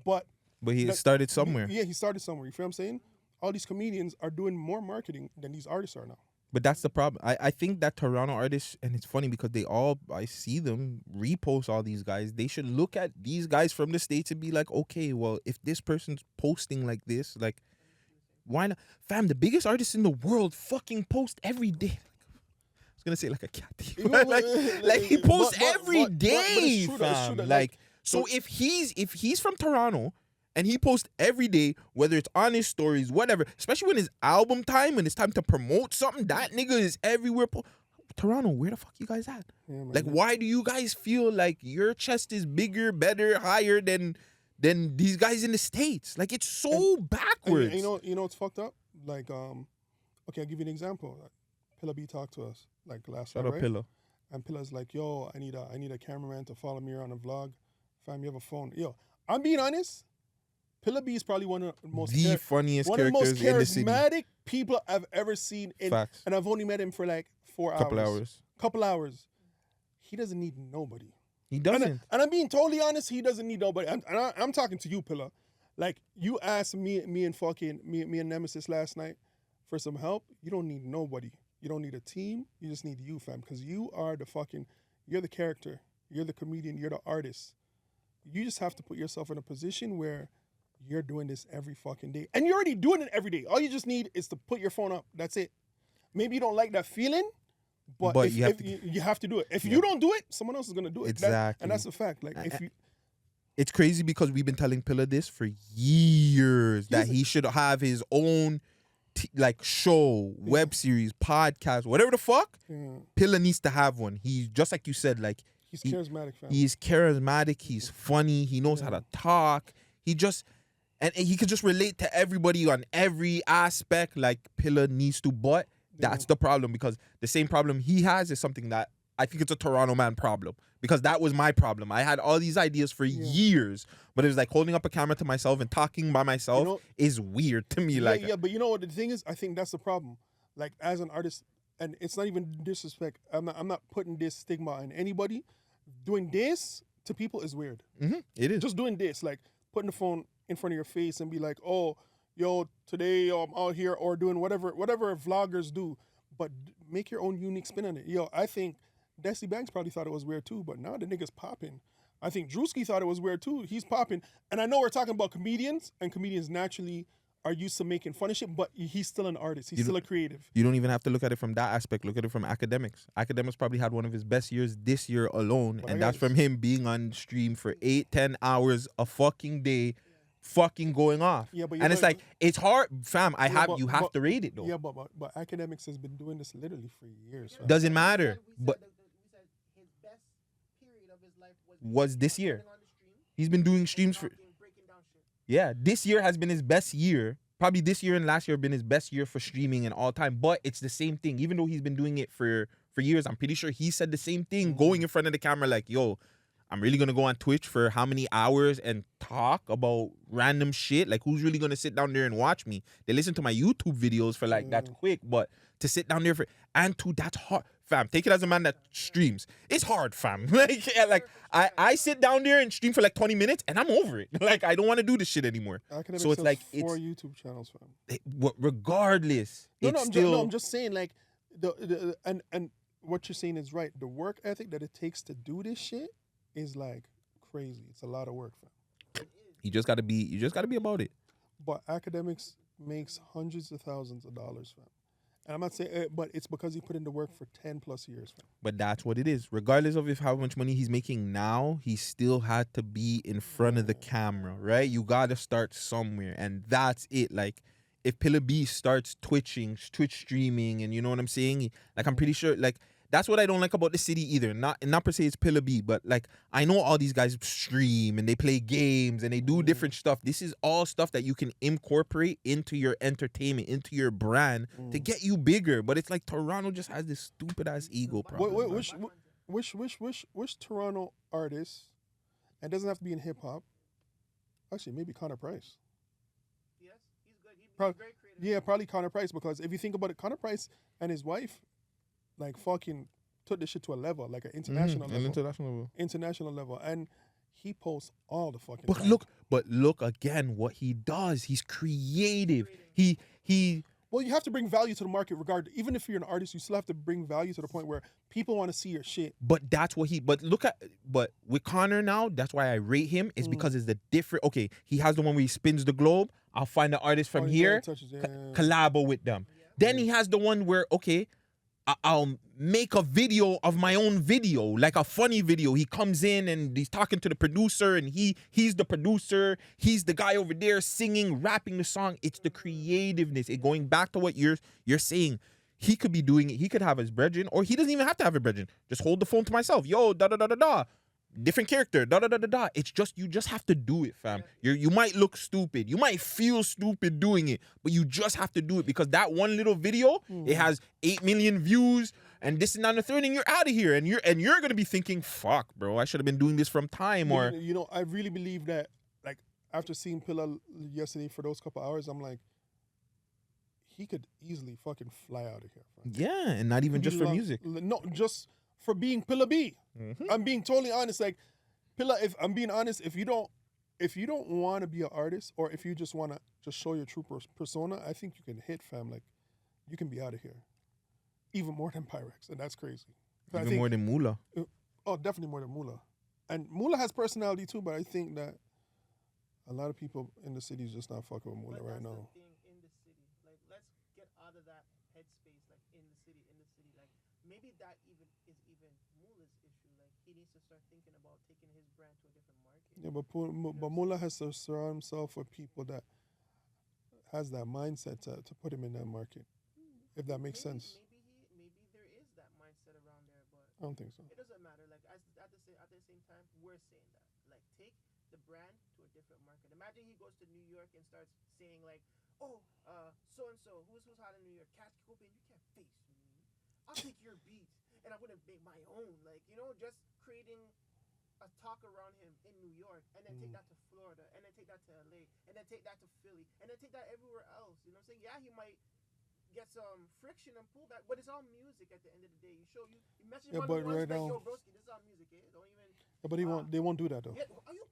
But he started somewhere. Yeah, he started somewhere. You feel what I'm saying? All these comedians are doing more marketing than these artists are now. But that's the problem. I think that Toronto artists, and it's funny because I see them repost all these guys. They should look at these guys from the States and be like, okay, well, if this person's posting like this, like, why not? Fam, the biggest artists in the world fucking post every day. I was gonna say like a cat thief. like he posts every day, fam. It's true, like, so if he's from Toronto And he posts every day, whether it's on his stories, whatever. Especially when it's album time and it's time to promote something. That nigga is everywhere. Toronto, where the fuck you guys at? Yeah, man. Like, why do you guys feel like your chest is bigger, better, higher than these guys in the States? Like, it's so backwards. And you know what's fucked up? Like, okay, I'll give you an example. Like, Pilla B talked to us like last Shout night, out right? Pilla. And Pilla's like, yo, I need a cameraman to follow me around a vlog. Fam, you have a phone. Yo, I'm being honest. Pilla B is probably one of the most funniest one of the most characters in the city. charismatic people I've ever seen. Facts. And I've only met him for like 4 hours. Couple hours. He doesn't need nobody. He doesn't. And I'm being totally honest. He doesn't need nobody. I'm talking to you, Pilla. Like, you asked me and Nemesis last night for some help. You don't need nobody. You don't need a team. You just need you, fam. Because you are you're the character. You're the comedian. You're the artist. You just have to put yourself in a position where you're doing this every fucking day. And you're already doing it every day. All you just need is to put your phone up. That's it. Maybe you don't like that feeling, but you have to do it. If you don't do it, someone else is going to do it. Exactly. And that's a fact. Like, it's crazy because we've been telling Pilla this for years, that he should have his own show, web series, podcast, whatever the fuck. Yeah. Pilla needs to have one. He's just like you said, like he's charismatic, fam. He's charismatic. He's funny. He knows how to talk. And he can just relate to everybody on every aspect like Pilla needs to. But that's the problem, because the same problem he has is something that I think it's a Toronto man problem, because that was my problem. I had all these ideas for years, but it was like holding up a camera to myself and talking by myself is weird to me. But you know what the thing is? I think that's the problem. Like, as an artist, and it's not even disrespect. I'm not putting this stigma on anybody. Doing this to people is weird. Mm-hmm. It is. Just doing this, like putting the phone in front of your face and be like, oh, yo, today I'm out here, or doing whatever vloggers do, but make your own unique spin on it. Yo, I think Desi Banks probably thought it was weird too, but now the nigga's popping. I think Drewski thought it was weird too. He's popping. And I know we're talking about comedians, and comedians naturally are used to making fun of shit, but he's still an artist. He's still a creative. You don't even have to look at it from that aspect. Look at it from academics. Academics probably had one of his best years this year alone, and that's from him being on stream for 8-10 hours a fucking day, fucking going off. Yeah, but it's like, it's hard, fam. You have to rate it though. Yeah, but academics has been doing this literally for years. Fam. Doesn't matter. But his best period of his life was this year. He's been doing streams for. Yeah, this year has been his best year. Probably this year and last year have been his best year for streaming in all time. But it's the same thing. Even though he's been doing it for years, I'm pretty sure he said the same thing, going in front of the camera like, yo, I'm really going to go on Twitch for how many hours and talk about random shit? Like, who's really going to sit down there and watch me? They listen to my YouTube videos for like, that's quick. But to sit down there that's hard. Fam, take it as a man that streams. It's hard, fam. I sit down there and stream for like 20 minutes and I'm over it. Like, I don't want to do this shit anymore. Academics so it's like, 4 YouTube channels, fam. Regardless, I'm just saying, like, and what you're saying is right. The work ethic that it takes to do this shit is like crazy. It's a lot of work, fam. You just gotta be about it. But academics makes hundreds of thousands of dollars, fam. And I'm not saying, but it's because he put in the work for 10 plus years, fam. But that's what it is. Regardless of how much money he's making now, he still had to be in front of the camera, right? You gotta start somewhere, and that's it. Like, if Pilla B starts Twitch streaming, and you know what I'm saying? Like, I'm pretty sure, like, that's what I don't like about the city either. Not per se it's Pilla B, but like, I know all these guys stream and they play games and they do different stuff. This is all stuff that you can incorporate into your entertainment, into your brand to get you bigger. But it's like Toronto just has this stupid ass ego problem. Which Toronto artist, and doesn't have to be in hip hop. Actually, maybe Connor Price. Yes, he's good. He's very creative. Yeah, probably Connor Price, because if you think about it, Connor Price and his wife, like, fucking took this shit to a level, like an international level. International level. And he posts all the fucking time. But look again what he does. He's creative. He Well, you have to bring value to the market regardless. Even if you're an artist, you still have to bring value to the point where people want to see your shit. But that's what but with Connor now, that's why I rate him, is because it's the different. Okay, he has the one where he spins the globe. I'll find the artist from here, collabo with them. Then he has the one where, okay, I'll make a video of my own video, like a funny video. He comes in and he's talking to the producer, and he's the producer. He's the guy over there singing, rapping the song. It's the creativeness. It going back to what you're saying. He could be doing it. He could have his brethren, or he doesn't even have to have a brethren. Just hold the phone to myself. Yo, da da da da da. Different character, da da da da da. It's just you just have to do it, fam. You might look stupid, you might feel stupid doing it, but you just have to do it because that one little video, it has 8 million views and this and that and the third, and you're out of here, and you're gonna be thinking, fuck, bro, I should have been doing this from time. Or you know, I really believe that, like, after seeing Pilla yesterday for those couple hours, I'm like, he could easily fucking fly out of here, fam. yeah, and not even just for music. No, just for being Pilla B. I'm being totally honest. Like, Pilla, if I'm being honest, if you don't want to be an artist, or if you just want to just show your true persona, I think you can hit, fam. Like, you can be out of here. Even more than Pvrx, and that's crazy. Even more than Mula. Oh, definitely more than Mula. And Mula has personality too, but I think that a lot of people in the city is just not fucking with Mula right now. In the city, like, let's get out of that headspace, like, in the city, like, maybe that is even Mula's issue. Like, he needs to start thinking about taking his brand to a different market. Yeah, but Mula has to surround himself with people that has that mindset to put him in that market, if that makes sense. Maybe there is that mindset around there, but I don't think so. it doesn't matter. Like, at the same time, we're saying that, like, take the brand to a different market. Imagine he goes to New York and starts saying, like, oh, so and so, who's hot in New York? Cash Cobain, you can't face me. I'll take your beat and I'm gonna make my own. Like, you know, just creating a talk around him in New York, and then take that to Florida, and then take that to LA, and then take that to Philly, and then take that everywhere else. You know what I'm saying? Yeah, he might get some friction and pullback, but it's all music at the end of the day. You message him on the ones like, yo, broski, this is all music, eh? Don't even. Yeah, but they won't do that though. Yeah, are you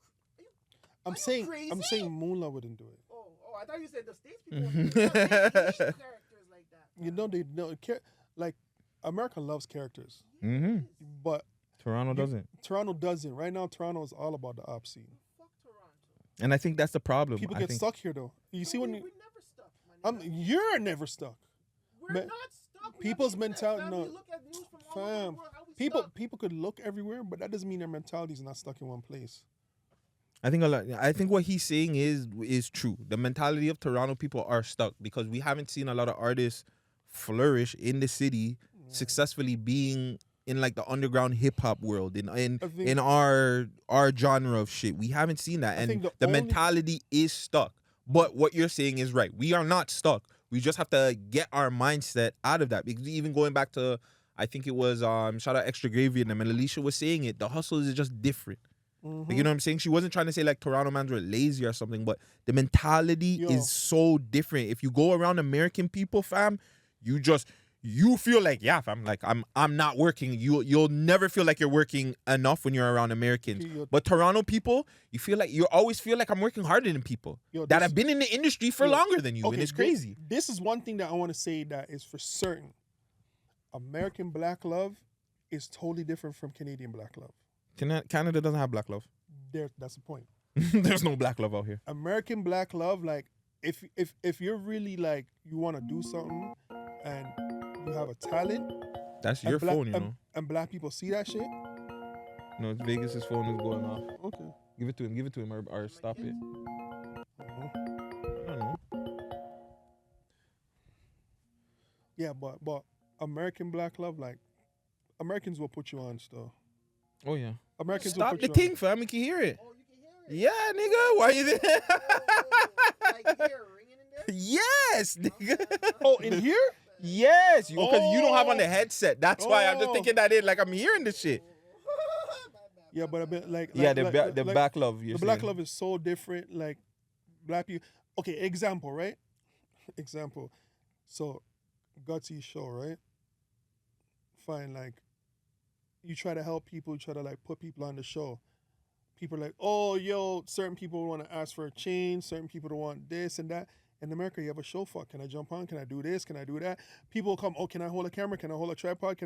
I'm saying Mula wouldn't do it. Oh, I thought you said the States people would do it. Characters like that. You know like, America loves characters, but Toronto doesn't. Toronto doesn't. Right now, Toronto is all about the op scene. Fuck Toronto. And I think that's the problem. People get stuck here though. You see We're when never stuck, my nigga. you're never stuck. We're not stuck. People's mentality. Fam, No, we look at news from all over the fam. world. How we stuck? People could look everywhere, but that doesn't mean their mentality is not stuck in one place. I think what he's saying is true. The mentality of Toronto people are stuck because we haven't seen a lot of artists flourish in the city, successfully being in, like, the underground hip hop world, in our genre of shit. We haven't seen that, and the mentality is stuck. But what you're saying is right. We are not stuck. We just have to get our mindset out of that, because even going back to, I think it was shout out Extra Gravy and them, and Alicia was saying it. The hustle is just different. Like, you know what I'm saying? She wasn't trying to say like Toronto mans were lazy or something, but the mentality is so different. If you go around American people, fam, you feel like, yeah, fam, like I'm not working. You'll never feel like you're working enough when you're around Americans. But Toronto people, you always feel like I'm working harder than people that have been in the industry for longer than you, and it's crazy. This is one thing that I want to say that is for certain. American black love is totally different from Canadian black love. Canada doesn't have black love. That's the point. There's no black love out here. American black love, like, if you're really, like, you want to do something and you have a talent, that's your phone, you know. And black people see that shit. No, it's Vegas's phone is going off. Okay. Give it to him, or stop it. I don't know. Yeah, but American black love, like, Americans will put you on still. Oh yeah. Americans stop will put the you thing, fam. You can hear it. Oh, you can hear it. Yeah, nigga. Why you there? Like, you hear a ringing in there? Yes, nigga. Oh, in here? Yes, because you don't have on the headset. That's why I'm just thinking that like I'm hearing this shit. Yeah, but a bit like the black love. The black love is so different. Like, black people. Okay, example, right? Example. So, Guttzy's show, right? Fine, like, you try to help people, you try to, like, put people on the show. People are like, oh, yo, certain people want to ask for a change, certain people don't want this and that. In America, you have a show, fuck, can I jump on? Can I do this? Can I do that? People come, oh, can I hold a camera? Can I hold a tripod?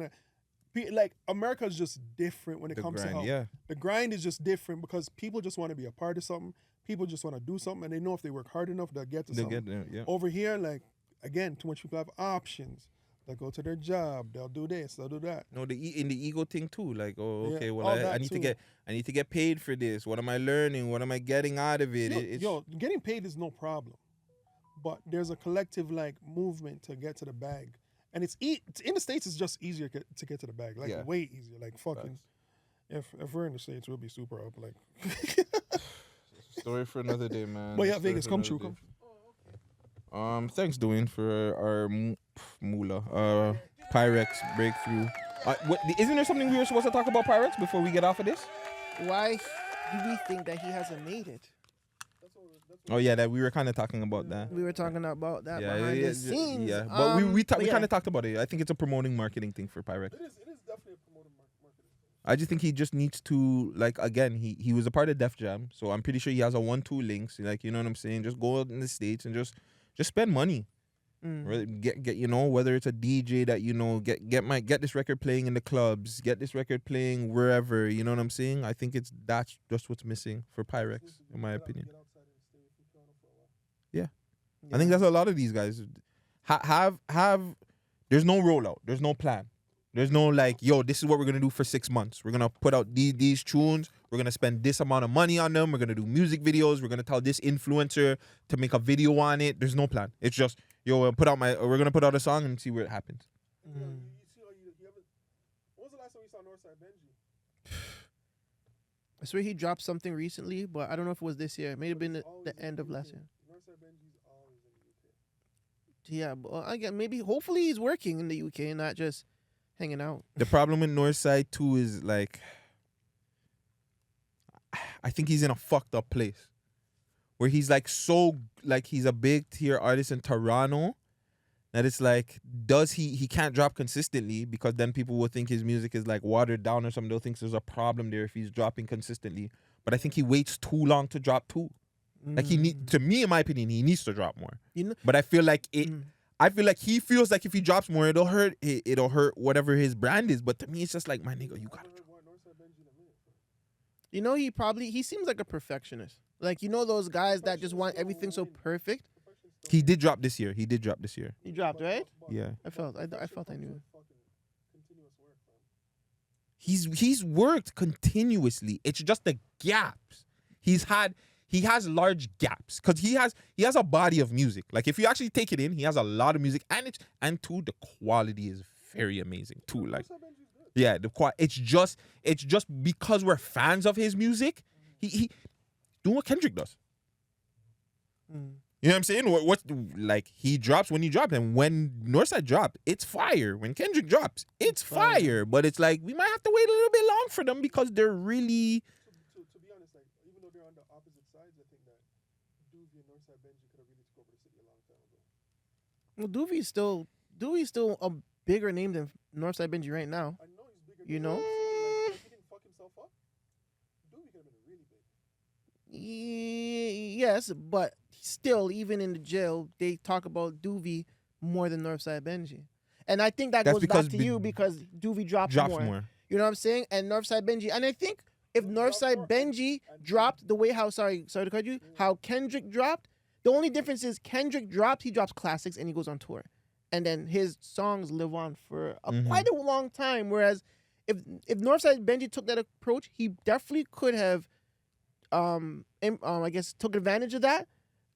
Like, America's just different when it comes to help. Yeah. The grind is just different because people just want to be a part of something. People just want to do something, and they know if they work hard enough, they'll get to something. Get there, yeah. Over here, like, again, too much people have options. They'll go to their job. They'll do this. They'll do that. No, in the ego thing too. Like, oh, Yeah, okay, well, all I that need to too. get paid for this. What am I learning? What am I getting out of it? Getting paid is no problem, but there's a collective like movement to get to the bag, and it's in the States. It's just easier to get to the bag, like Yeah. way easier. Like fucking, if we're in the States, we'll be super up. Like, Story for another day, man. but yeah, Story Vegas, for come another true, day. Thanks, Dwayne, for our moolah. Pvrx breakthrough. Isn't there something we were supposed to talk about Pvrx before we get off of this? Why do we think that he hasn't made it? Oh yeah, that we were kind of talking about that. We were talking about that Yeah, behind yeah, the scenes. yeah. But we but kind of talked about it. I think it's a promoting marketing thing for Pvrx. it is definitely a promoted marketing. I just think he just needs to, like, again, he was a part of Def Jam, so I'm pretty sure he has a 1-2 links. Like, you know what I'm saying? Just go out in the States and just spend money. Get whether it's a DJ that get this record playing in the clubs, get this record playing wherever. You know what I'm saying? I think that's just what's missing for Pvrx, in my opinion. Yeah. I think that's a lot of these guys have. There's no rollout. There's no plan. There's no like, yo, this is what we're gonna do for 6 months. We're gonna put out these tunes. We're gonna spend this amount of money on them. We're gonna do music videos. We're gonna tell this influencer to make a video on it. There's no plan. It's just, yo, we're gonna put out a song and see where it happens. When was the last time you saw Northside Benji? I swear he dropped something recently, but I don't know if it was this year. It may have been the end of last year. Northside Benji's always in the UK. Yeah, but again, maybe hopefully he's working in the UK and not just hanging out. The problem with Northside too is like, I think he's in a fucked up place where he's like he's a big tier artist in Toronto that it's like, he can't drop consistently because then people will think his music is like watered down or something. They'll think there's a problem there if he's dropping consistently. But I think he waits too long to drop too. Like to me, in my opinion, he needs to drop more. But I feel like I feel like he feels like if he drops more, it'll hurt whatever his brand is. But to me, it's just like, my nigga, you gotta drop. You know, he seems like a perfectionist. Like, you know those guys that just want everything so perfect? He did drop this year. He dropped, right? Yeah. I felt I knew. He's worked continuously. It's just the gaps. He has large gaps because he has a body of music. Like, if you actually take it in, he has a lot of music, and the quality is very amazing too. Like, yeah, it's just because we're fans of his music. He doing what Kendrick does. You know what I'm saying? What like, he drops when he drops, and when Northside dropped, it's fire. When Kendrick drops, it's fire. But it's like, we might have to wait a little bit long for them because they're really. To be honest, like, even though they're on the opposite sides, I think that Doovie and Northside Benji could have really took over the city a long time ago. Well, Doovie's still a bigger name than Northside Benji right now. I know he's bigger. You know? Like, if he didn't fuck himself up, Doovie could have been really big. Yes, but still, even in the jail, they talk about Doovie more than Northside Benji. And I think that's goes back to you because Doovie drops more. You know what I'm saying? And Northside Benji. And I think if Northside Benji dropped the way sorry to cut you, how Kendrick dropped, the only difference is Kendrick drops, he drops classics and he goes on tour. And then his songs live on for quite a long time. Whereas if Northside Benji took that approach, he definitely could have I guess took advantage of that.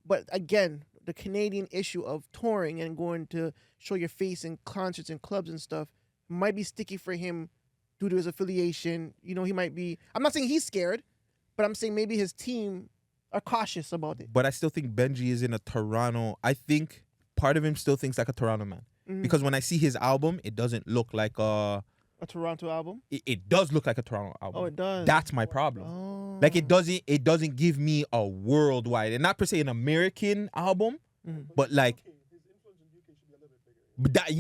But again, the Canadian issue of touring and going to show your face in concerts and clubs and stuff might be sticky for him due to his affiliation. You know, he might be, I'm not saying he's scared, but I'm saying maybe his team are cautious about it. But I still think Benji is in a Toronto. I think part of him still thinks like a Toronto man. Because when I see his album, it doesn't look like a Toronto album? It does look like a Toronto album. Oh, it does. That's my problem. Oh. Like, it doesn't give me a worldwide, and not per se an American album, but like, His influence in UK should be a little bit bigger. but that,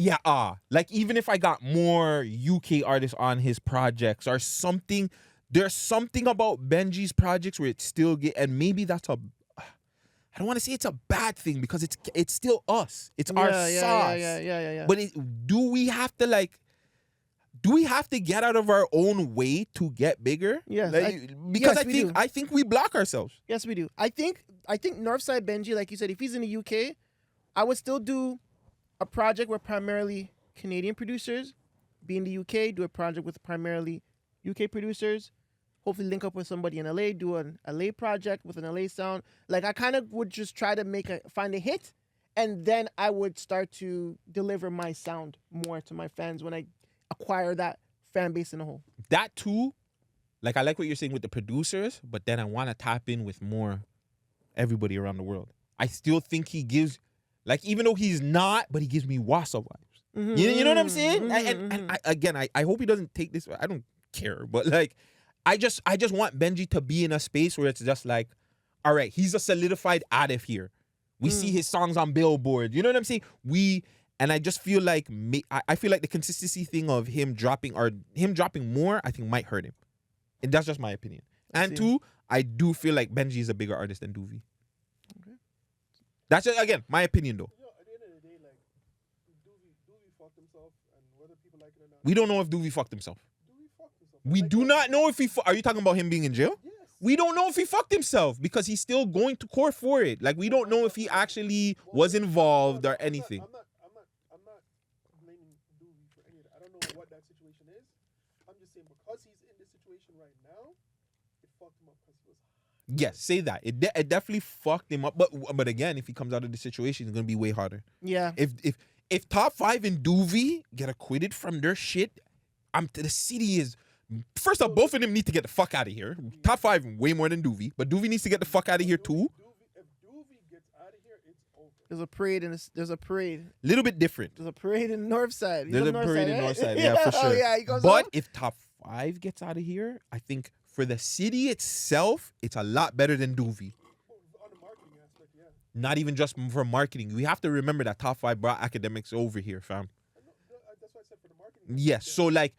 like, even if I got more UK artists on his projects or something, there's something about Benji's projects where it still and maybe that's I don't want to say it's a bad thing because it's still us. It's our sauce. Yeah. But do we have to get out of our own way to get bigger? Yes. Because yes, I think we block ourselves. Yes, we do. I think Northside Benji, like you said, if he's in the UK, I would still do a project where primarily Canadian producers, be in the UK, do a project with primarily UK producers. Hopefully link up with somebody in LA, do an LA project with an LA sound. Like I kind of would just try to find a hit, and then I would start to deliver my sound more to my fans when I acquire that fan base in a whole. That too, like I like what you're saying with the producers, but then I want to tap in with more everybody around the world. I still think he gives, like even though he's not, but he gives me Wassa vibes. Mm-hmm. You know what I'm saying? I hope he doesn't take this. I don't care, but like, I just want Benji to be in a space where it's just like, all right, he's a solidified artist here. We see his songs on Billboard. You know what I'm saying? And I just feel like I feel like the consistency thing of him dropping more, I think might hurt him. And that's just my opinion. And two, I do feel like Benji is a bigger artist than Doovie. Okay. That's just, again, my opinion though. You know, at the end of the day, like Doovie fucked himself, and whether people like it or not. We don't know if Doovie fucked himself. Doovie fucked himself. We do not know if he. Are you talking about him being in jail? Yes. We don't know if he fucked himself because he's still going to court for it. Like we don't know if he actually was involved or anything. I'm not blaming Doovie for any of that. I don't know what that situation is. I'm just saying because he's in this situation right now, it fucked him up because he was. Yes, say that. It definitely fucked him up. But again, if he comes out of the situation, it's gonna be way harder. Yeah. If Top 5 and Doovie get acquitted from their shit, the city is. First off, both of them need to get the fuck out of here. Top 5 way more than Doovie, but Doovie needs to get the fuck out of here too. If Doovie gets out of here, it's over. There's a parade there's a parade. Little bit different. There's a parade in the north side. There's a parade in the north side, yeah, for sure. Oh, yeah, he goes but home. if Top 5 gets out of here, I think for the city itself, it's a lot better than Doovie. On the marketing aspect, yeah. Not even just for marketing. We have to remember that Top 5 brought academics over here, fam. That's why I said for the marketing. Yes, so like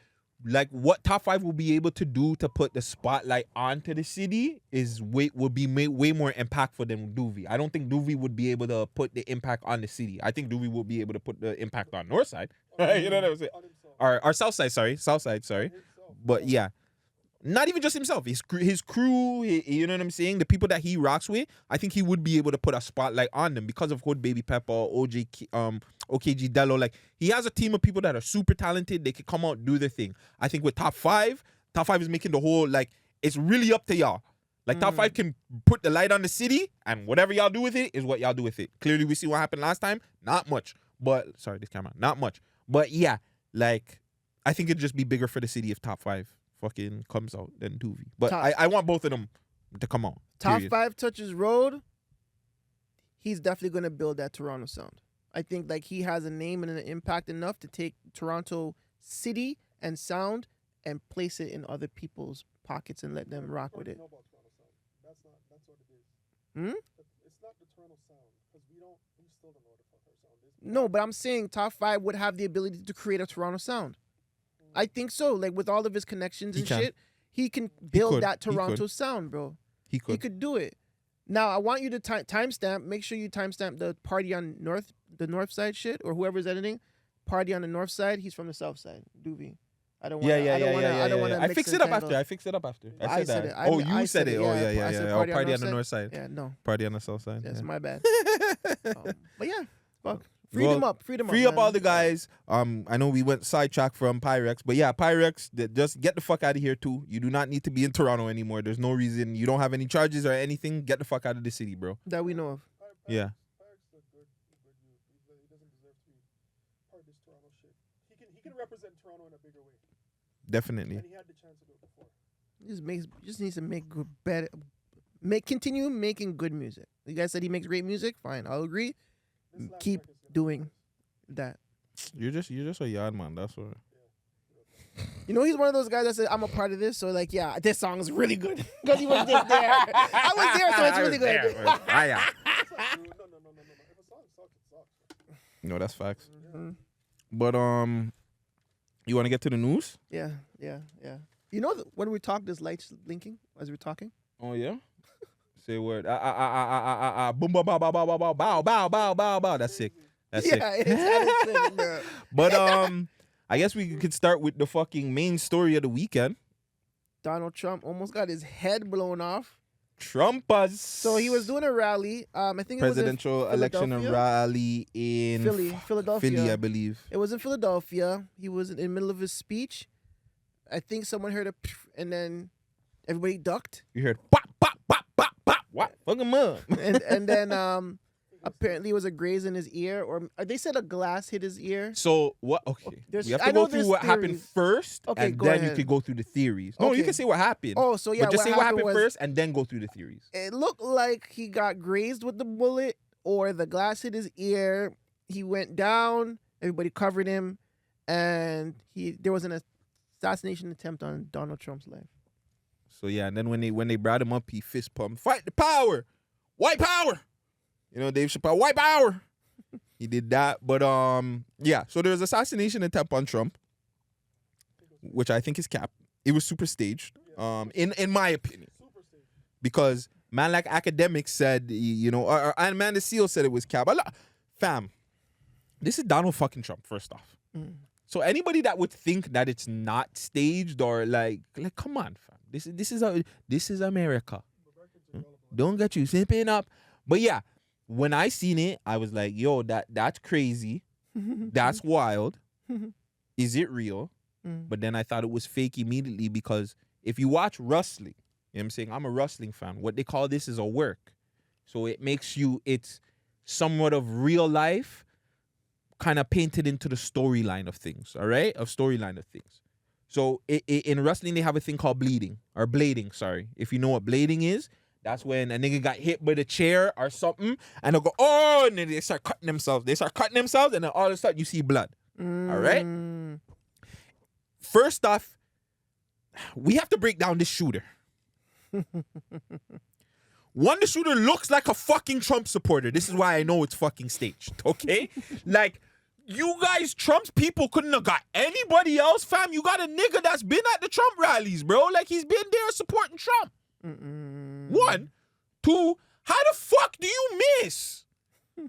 what Top 5 will be able to do to put the spotlight onto the city would be way more impactful than Doovie. I don't think Doovie would be able to put the impact on the city. I think Doovie will be able to put the impact on Northside. You know what I'm saying? Or Southside, sorry. But yeah. Not even just himself, his crew, you know what I'm saying? The people that he rocks with, I think he would be able to put a spotlight on them because of Hood Baby Pepper, OKG Dello. Like, he has a team of people that are super talented. They can come out and do their thing. I think with Top 5 is making the whole, like, it's really up to y'all. Like, Top 5 can put the light on the city, and whatever y'all do with it is what y'all do with it. Clearly, we see what happened last time. Not much. But, sorry, this camera. Not much. But, yeah, like, I think it'd just be bigger for the city if Top 5 fucking comes out than Doovie. But I want both of them to come out. Top 5 touches road. He's definitely going to build that Toronto sound. I think like he has a name and an impact enough to take Toronto city and sound and place it in other people's pockets and let them rock with it. That's what it is. It's not the Toronto sound because we still don't know what the fuck our sound is. No, but I'm saying Top 5 would have the ability to create a Toronto sound. I think so. Like with all of his connections and shit, he can build that Toronto sound, bro. He could do it. Now I want you to timestamp. Make sure you timestamp the party on the north side shit, or whoever's editing. Party on the north side. He's from the south side. Doovie. I don't want. I don't want to. I fixed it up after. I said that. You said it. Oh yeah. Oh, party on the north side. Yeah, no. Party on the south side. That's my bad. But yeah, fuck. Free them up. Free up all the guys. I know we went sidetrack from Pvrx, but yeah, Pvrx, just get the fuck out of here too. You do not need to be in Toronto anymore. There's no reason. You don't have any charges or anything. Get the fuck out of the city, bro. That we know of. Yeah. Pvrx is a good youth. He doesn't deserve to be part of this Toronto shit. He can represent Toronto in a bigger way. Definitely. And he had the chance to do it before. Just needs to make good, better, continue making good music. You guys said he makes great music. Fine, I'll agree. Keep doing that. You're just a yard man. That's what. You know, he's one of those guys that said, I'm a part of this. So, like, yeah, this song is really good. Because he was just there. I was there, so it's really good. No. If a song sucks, it sucks. No, that's facts. Mm-hmm. But, you want to get to the news? Yeah. You know, when we talk, there's lights blinking as we're talking. Oh, yeah? Say a word. Boom, bow, bow, bow, bow, bow, bow, bow, bow, bow, bow. That's sick. That's sick. Yeah, it's But, I guess we could start with the fucking main story of the weekend. Donald Trump almost got his head blown off Trumpers. So he was doing a rally. I think it presidential was in election Philadelphia. rally in Philadelphia. Philly, I believe. It was in Philadelphia. He was in the middle of his speech. I think someone heard a pff, and then everybody ducked. You heard pop, pop, pop, pop, pop. What? Fucking mud. and then apparently it was a graze in his ear, or they said a glass hit his ear. So what? Okay, There's- we have I to know go through there's what happened theories. first, Okay, and go then you ahead. could go through the theories. No, you Okay. can say what happened. Oh, so yeah, but just say what happened was, first, and then go through the theories. It looked like he got grazed with the bullet, or the glass hit his ear. He went down. Everybody covered him, and there was an assassination attempt on Donald Trump's life. So yeah, and then when they brought him up, he fist pumped, fight the power, white power. You know, Dave Chappelle, white power. He did that, but yeah. So there's assassination attempt on Trump, which I think is cap. It was super staged, in my opinion, because man like academics said, you know, or Amanda Seal said it was cap. Fam, this is Donald fucking Trump. First off, so anybody that would think that it's not staged or like come on, fam. This is America. Don't get you sipping up. But yeah, when I seen it, I was like, yo, that's crazy. That's wild. Is it real? But then I thought it was fake immediately, because if you watch wrestling, you know what I'm saying? I'm a wrestling fan. What they call this is a work. So it's somewhat of real life kind of painted into the storyline of things, all right? So in wrestling, they have a thing called blading, sorry. If you know what blading is, that's when a nigga got hit by the chair or something, and they'll go, oh, and then they start cutting themselves. And then all of a sudden you see blood. All right? First off, we have to break down this shooter. One, the shooter looks like a fucking Trump supporter. This is why I know it's fucking staged, okay? Like, you guys, Trump's people couldn't have got anybody else, fam. You got a nigga that's been at the Trump rallies, bro. Like, he's been there supporting Trump. One. Two, how the fuck do you miss? The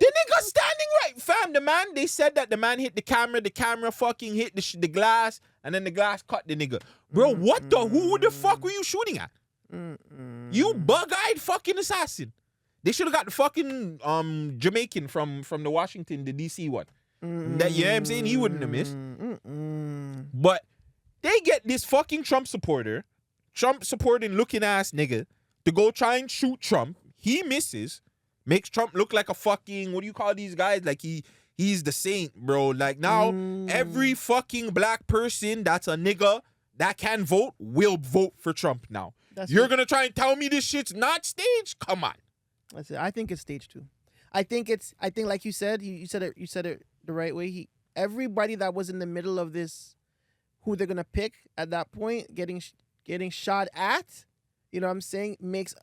nigga standing right. Fam, they said that the man hit the camera fucking hit the glass, and then the glass cut the nigga. Bro, who the fuck were you shooting at? You bug-eyed fucking assassin. They should have got the fucking Jamaican from the Washington, the DC one. That, you know what I'm saying? He wouldn't have missed. But they get this fucking Trump supporting looking ass nigga to go try and shoot Trump. He misses, makes Trump look like a fucking, what do you call these guys? Like he's the saint, bro. Like now every fucking black person that's a nigga that can vote will vote for Trump now. You're gonna try and tell me this shit's not staged? Come on. That's it. I think it's staged too. I think like you said, you said it the right way. Everybody that was in the middle of this, who they're gonna pick at that point, getting shot at, you know what I'm saying, makes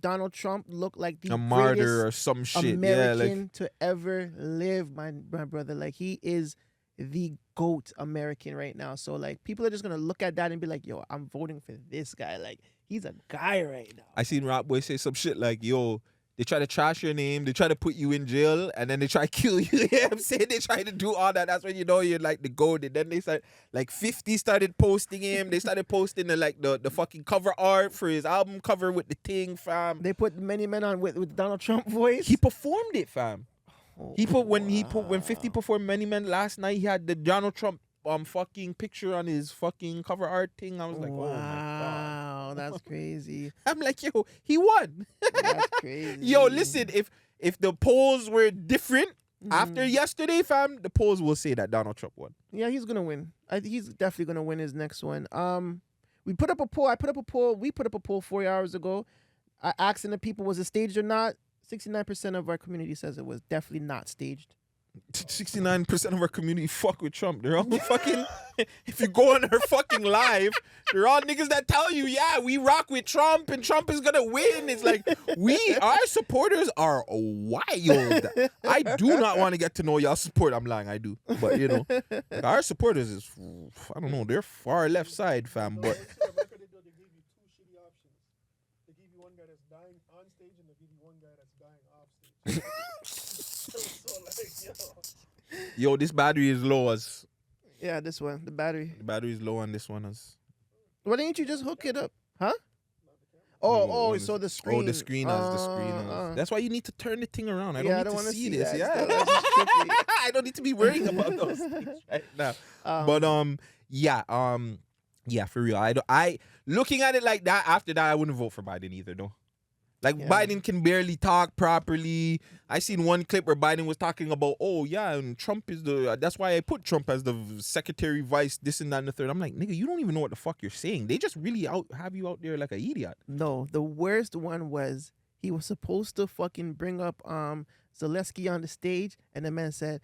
Donald Trump look like the a martyr greatest or some shit. American to ever live, my brother. Like, he is the GOAT American right now. So like, people are just gonna look at that and be like, yo, I'm voting for this guy. Like, he's a guy right now. I seen Rock Boy say some shit like, yo, they try to trash your name, they try to put you in jail, and then they try to kill you. You know what I'm saying? They try to do all that. That's when you know you're like the GOAT. And then they started, like 50 started posting him. They started posting the fucking cover art for his album cover with the thing, fam. They put Many Men on with Donald Trump voice. He performed it, fam. When 50 performed Many Men last night, he had the Donald Trump fucking picture on his fucking cover art thing. I was like, oh my God. That's crazy. I'm like, yo, he won. That's crazy. Yo, listen, if the polls were different after yesterday, fam, the polls will say that Donald Trump won. Yeah, he's gonna win. He's definitely gonna win his next one. We put up a poll. We put up a poll 4 hours ago, asking the people, was it staged or not? 69% of our community says it was definitely not staged. 69% of our community fuck with Trump. They're all fucking, if you go on her fucking live, they're all niggas that tell you, yeah, we rock with Trump and Trump is gonna win. It's like, our supporters are wild. I do not want to get to know y'all support. I'm lying, I do. But you know, like, our supporters is, I don't know, they're far left side, fam. But They gave you two shitty options. They give you one guy that's dying on stage, and they give you one guy that's dying off stage. yo, this battery is low as. Yeah, this one, the battery. The battery is low on this one as. Why didn't you just hook it up? Huh? Oh, What so is- the screen. the screeners. That's why you need to turn the thing around. I don't need to wanna see this. that. Yeah, That's just trippy. I don't need to be worrying about those things right now. Yeah, for real. I looking at it like that. After that, I wouldn't vote for Biden either, though. Like Yeah. Biden can barely talk properly. I seen one clip where Biden was talking about, oh yeah, and Trump is that's why I put Trump as the secretary, vice, this and that and the third. I'm like, nigga, you don't even know what the fuck you're saying. They just really have you out there like an idiot. No, the worst one was he was supposed to fucking bring up Zelensky on the stage, and the man said,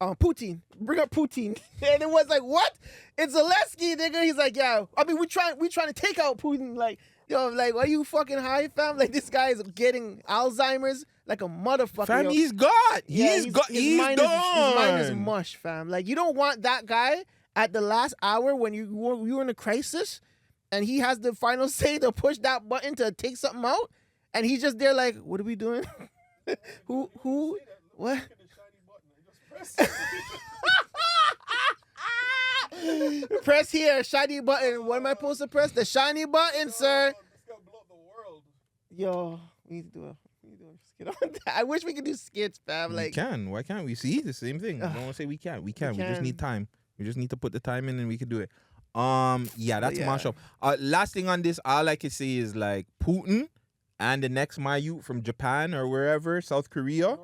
Putin, bring up Putin. And it was like, what? It's Zelensky, nigga. He's like, yeah. I mean, we trying to take out Putin. Like, yo, like, are you fucking high, fam? Like, this guy is getting Alzheimer's like a motherfucker. Fam, yo. he's gone. Yeah, He's gone. his He's mind gone. His mind is mush, fam. Like, you don't want that guy at the last hour when you were in a crisis, and he has the final say to push that button to take something out, and he's just there like, what are we doing? Who? What? Press here, shiny button. What am I supposed to press? The shiny button, sir. Yo, we need to do a skit on that. I wish we could do skits, fam. We Like, can. Why can't we? See, the same thing. I don't want to say we can't. We can. We just need time. We just need to put the time in and we can do it. Yeah, that's yeah. my show. Last thing on this, all I can say is like Putin and the next Mayu from Japan or wherever, South Korea,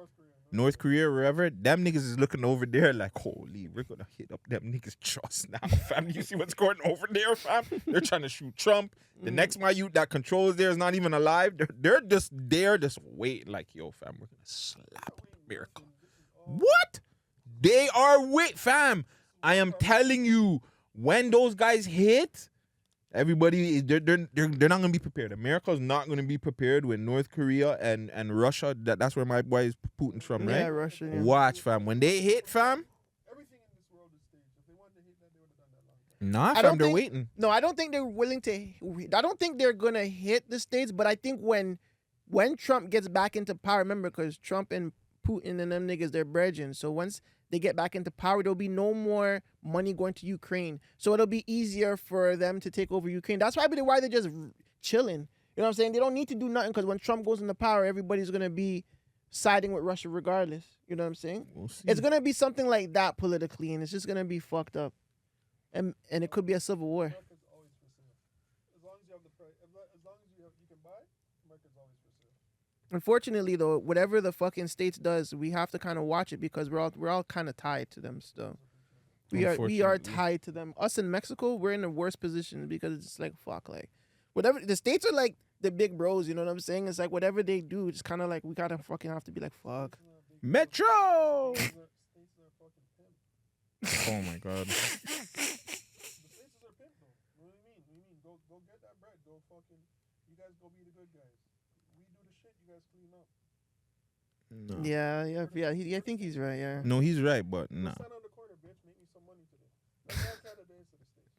North Korea, wherever, them niggas is looking over there like, holy, we're gonna hit up them niggas' trust now, fam. You see what's going over there, fam? They're trying to shoot Trump. The next Mayu that controls there is not even alive. They're just there, just waiting like, yo, fam, we're gonna slap America. What? They are fam. I am telling you, when those guys hit, everybody they're not gonna be prepared. America's not gonna be prepared with North Korea and Russia. That's where my boy is Putin's from, right? yeah, Russia. Yeah. Watch, fam. When they hit, fam. Everything in this world is staged. If they wanted to hit that, they would have done that long time. Nah, I fam, don't they're think- waiting. No, I don't think they're willing to. I don't think they're gonna hit the states. But I think when Trump gets back into power, remember, because Trump and Putin and them niggas, they're brethren. So once they get back into power, there'll be no more money going to Ukraine. So it'll be easier for them to take over Ukraine. That's probably why they're just chilling. You know what I'm saying? They don't need to do nothing because when Trump goes into power, everybody's gonna be siding with Russia regardless. You know what I'm saying? We'll see. It's gonna be something like that politically, and it's just gonna be fucked up, and it could be a civil war. America's always for sale. As long as you have the price, as long as you can buy, America's always for sale. Unfortunately, though, whatever the fucking states does, we have to kind of watch it because we're all kind of tied to them still. We are Unfortunately. tied to them. Us in Mexico, we're in the worst position because it's like fuck, like whatever the states are like the big bros. You know what I'm saying? It's like whatever they do, it's kind of like we gotta fucking have to be like fuck. Metro. States are fucking pimp. Oh my god. The states are pimp though. What do you mean? Go get that bread. Go fucking. You guys go be the good guys. We do the shit. You guys clean up. No. Yeah. I think he's right. Yeah. No, he's right, but nah. Stand on the corner, bitch. Make me some money today. That's all Canada is to the states.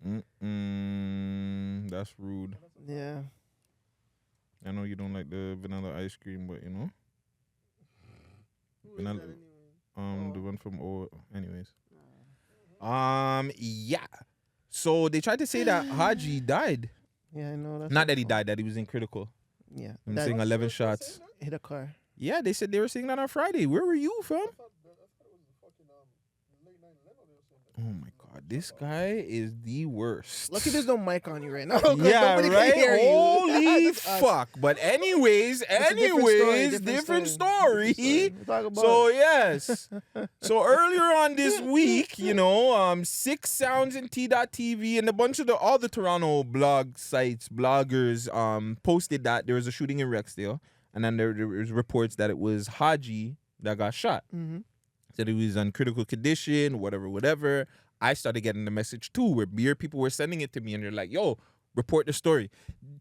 That's rude. Yeah. I know you don't like the vanilla ice cream, but you know, vanilla, the one from anyways. Yeah. So they tried to say that Haji died. Yeah, I know. That's Not that he died, that he was in critical. Yeah. I'm That saying 11 shots. hit a car. Yeah, they said they were saying that on Friday. Where were you, fam? I thought it was the fucking late 9/11. They were saying that. Oh my god, this guy is the worst. Lucky there's no mic on you right now. 'cause Yeah, nobody can right? hear you. Holy That's us. fuck. But anyways, It's a different story, different story. We'll talk about So it. yes. So earlier on this week, 6 Sounds and T.TV and a bunch of all the Toronto blog sites, bloggers, posted that there was a shooting in Rexdale, and then there was reports that it was Haji that got shot. Mhm. Said he was in critical condition, whatever. I started getting the message too, where beer people were sending it to me, and they're like, "Yo, report the story."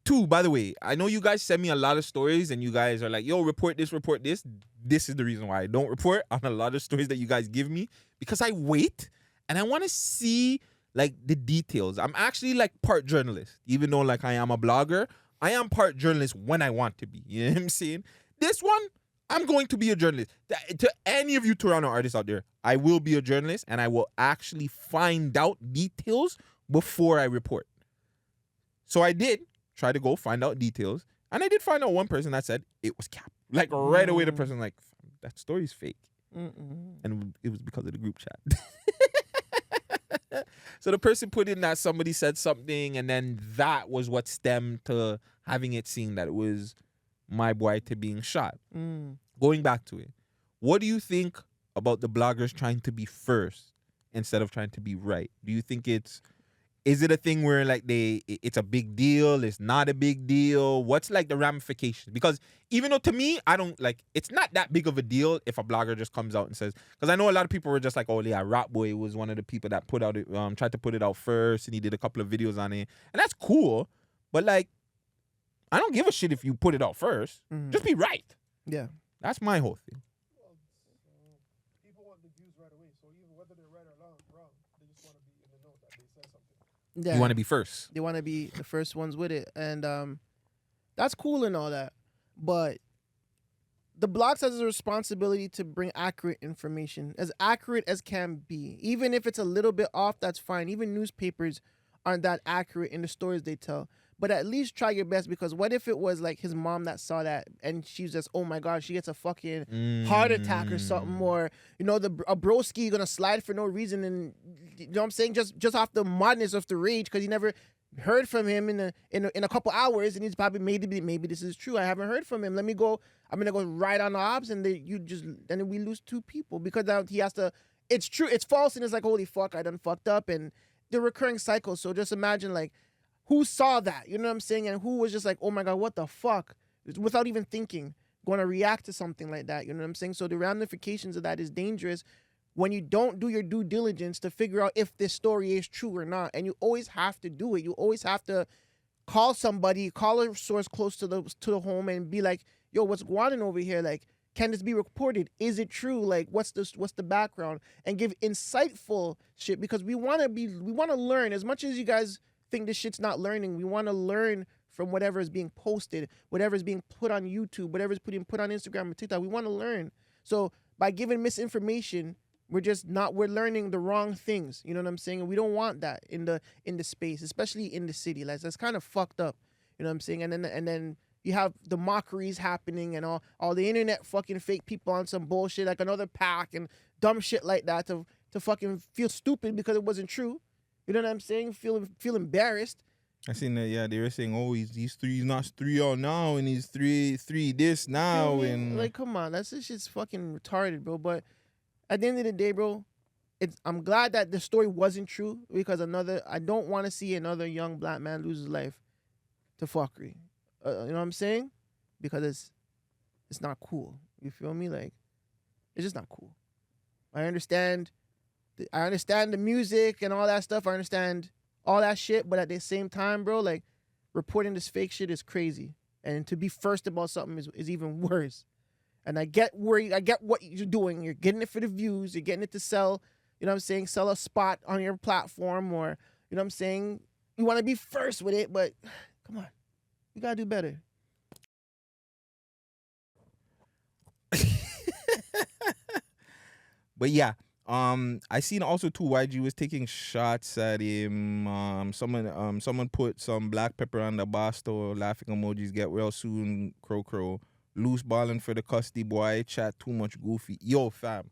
Two, by the way, I know you guys send me a lot of stories, and you guys are like, "Yo, report this, report this." This is the reason why I don't report on a lot of stories that you guys give me, because I wait and I want to see like the details. I'm actually like part journalist, even though like I am a blogger. I am part journalist when I want to be. You know what I'm saying? This one, I'm going to be a journalist. To any of you Toronto artists out there, I will be a journalist and I will actually find out details before I report. So I did try to go find out details, And I did find out one person that said it was cap. Like right away, the person like, that story's fake. And it was because of the group chat. So the person put in that somebody said something, and then that was what stemmed to having it seen that it was my boy to being shot. Going back to it, what do you think about the bloggers trying to be first instead of trying to be right? Do you think is it a thing where like it's a big deal? It's not a big deal? What's like the ramifications? Because even though to me, I don't like, it's not that big of a deal if a blogger just comes out and says, because I know a lot of people were just like, oh yeah, Rap Boy was one of the people that put out it, tried to put it out first, and he did a couple of videos on it. And that's cool. But like, I don't give a shit if you put it out first. Just be right. Yeah. That's my whole thing. People want the views right away, so even whether they're right or wrong, they just want to be in the know that they said something. Yeah. You want to be first. They want to be the first ones with it. And that's cool and all that. But the blogs has a responsibility to bring accurate information, as accurate as can be. Even if it's a little bit off, that's fine. Even newspapers aren't that accurate in the stories they tell. But at least try your best, because what if it was like his mom that saw that and she's just, oh my God, she gets a fucking heart attack or something, or, you know, a broski gonna slide for no reason, and you know what I'm saying, just off the madness of the rage, because he never heard from him in a couple hours, and he's probably maybe this is true. I haven't heard from him. I'm gonna go right on the ops, and then we lose 2 people because now he has to. It's true, it's false, and it's like, holy fuck, I done fucked up, and the recurring cycle. So just imagine like, who saw that, you know what I'm saying, and who was just like, oh my God, what the fuck, without even thinking, going to react to something like that, you know what I'm saying? So the ramifications of that is dangerous when you don't do your due diligence to figure out if this story is true or not. And you always have to do it. You always have to call somebody, call a source close to the home, and be like, yo, what's going on over here? Like, can this be reported? Is it true? Like, what's the background? And give insightful shit, because we want to learn. As much as you guys think this shit's not learning, we want to learn from whatever is being posted, whatever is being put on YouTube, whatever is put on Instagram and TikTok. We want to learn. So by giving misinformation, we're learning the wrong things. You know what I'm saying? And we don't want that in the space, especially in the city. Like, that's kind of fucked up. You know what I'm saying? And then you have the mockeries happening and all the internet fucking fake people on some bullshit like another pack and dumb shit like that to fucking feel stupid because it wasn't true. You know what I'm saying? Feel embarrassed. I seen that. Yeah, they were saying, "Oh, he's not 3-0 now, and he's 3 this now." And like, come on, that's this shit's fucking retarded, bro. But at the end of the day, bro, I'm glad that the story wasn't true, because I don't want to see another young black man lose his life to fuckery. You know what I'm saying? Because it's not cool. You feel me? Like, it's just not cool. I understand the music and all that stuff. I understand all that shit, but at the same time, bro, like, reporting this fake shit is crazy. And to be first about something is even worse. And I get what you're doing. You're getting it for the views. You're getting it to sell, you know what I'm saying, sell a spot on your platform, or, you know what I'm saying, you want to be first with it, but come on. You got to do better. But yeah, I seen also too YG was taking shots at him. Someone put some black pepper on the Basto, laughing emojis, get well soon, crow. Loose balling for the custody boy, chat too much goofy. Yo, fam,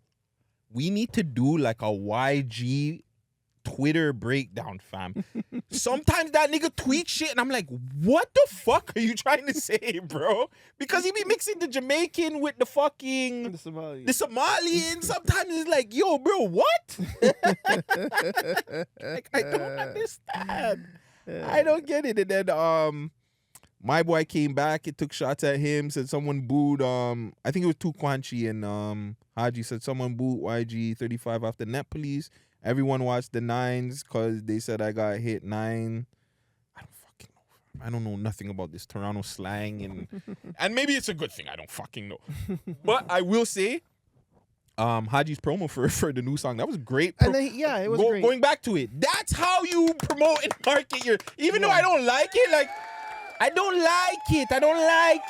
we need to do like a YG Twitter breakdown, fam. Sometimes that nigga tweet shit and I'm like, what the fuck are you trying to say, bro? Because he be mixing the Jamaican with the fucking The Somalian. Sometimes it's like, yo, bro, what? Like, I don't understand. I don't get it. And then my boy came back, it took shots at him, said someone booed I think it was Tukwanchi, and Haji said someone booed YG 35 after net police. Everyone watched the 9s because they said I got hit 9. I don't fucking know. I don't know nothing about this Toronto slang, and maybe it's a good thing I don't fucking know. But I will say, Haji's promo for the new song, that was great. And then, it was great. Going back to it, that's how you promote and market your. Even though I don't like it, like, I don't like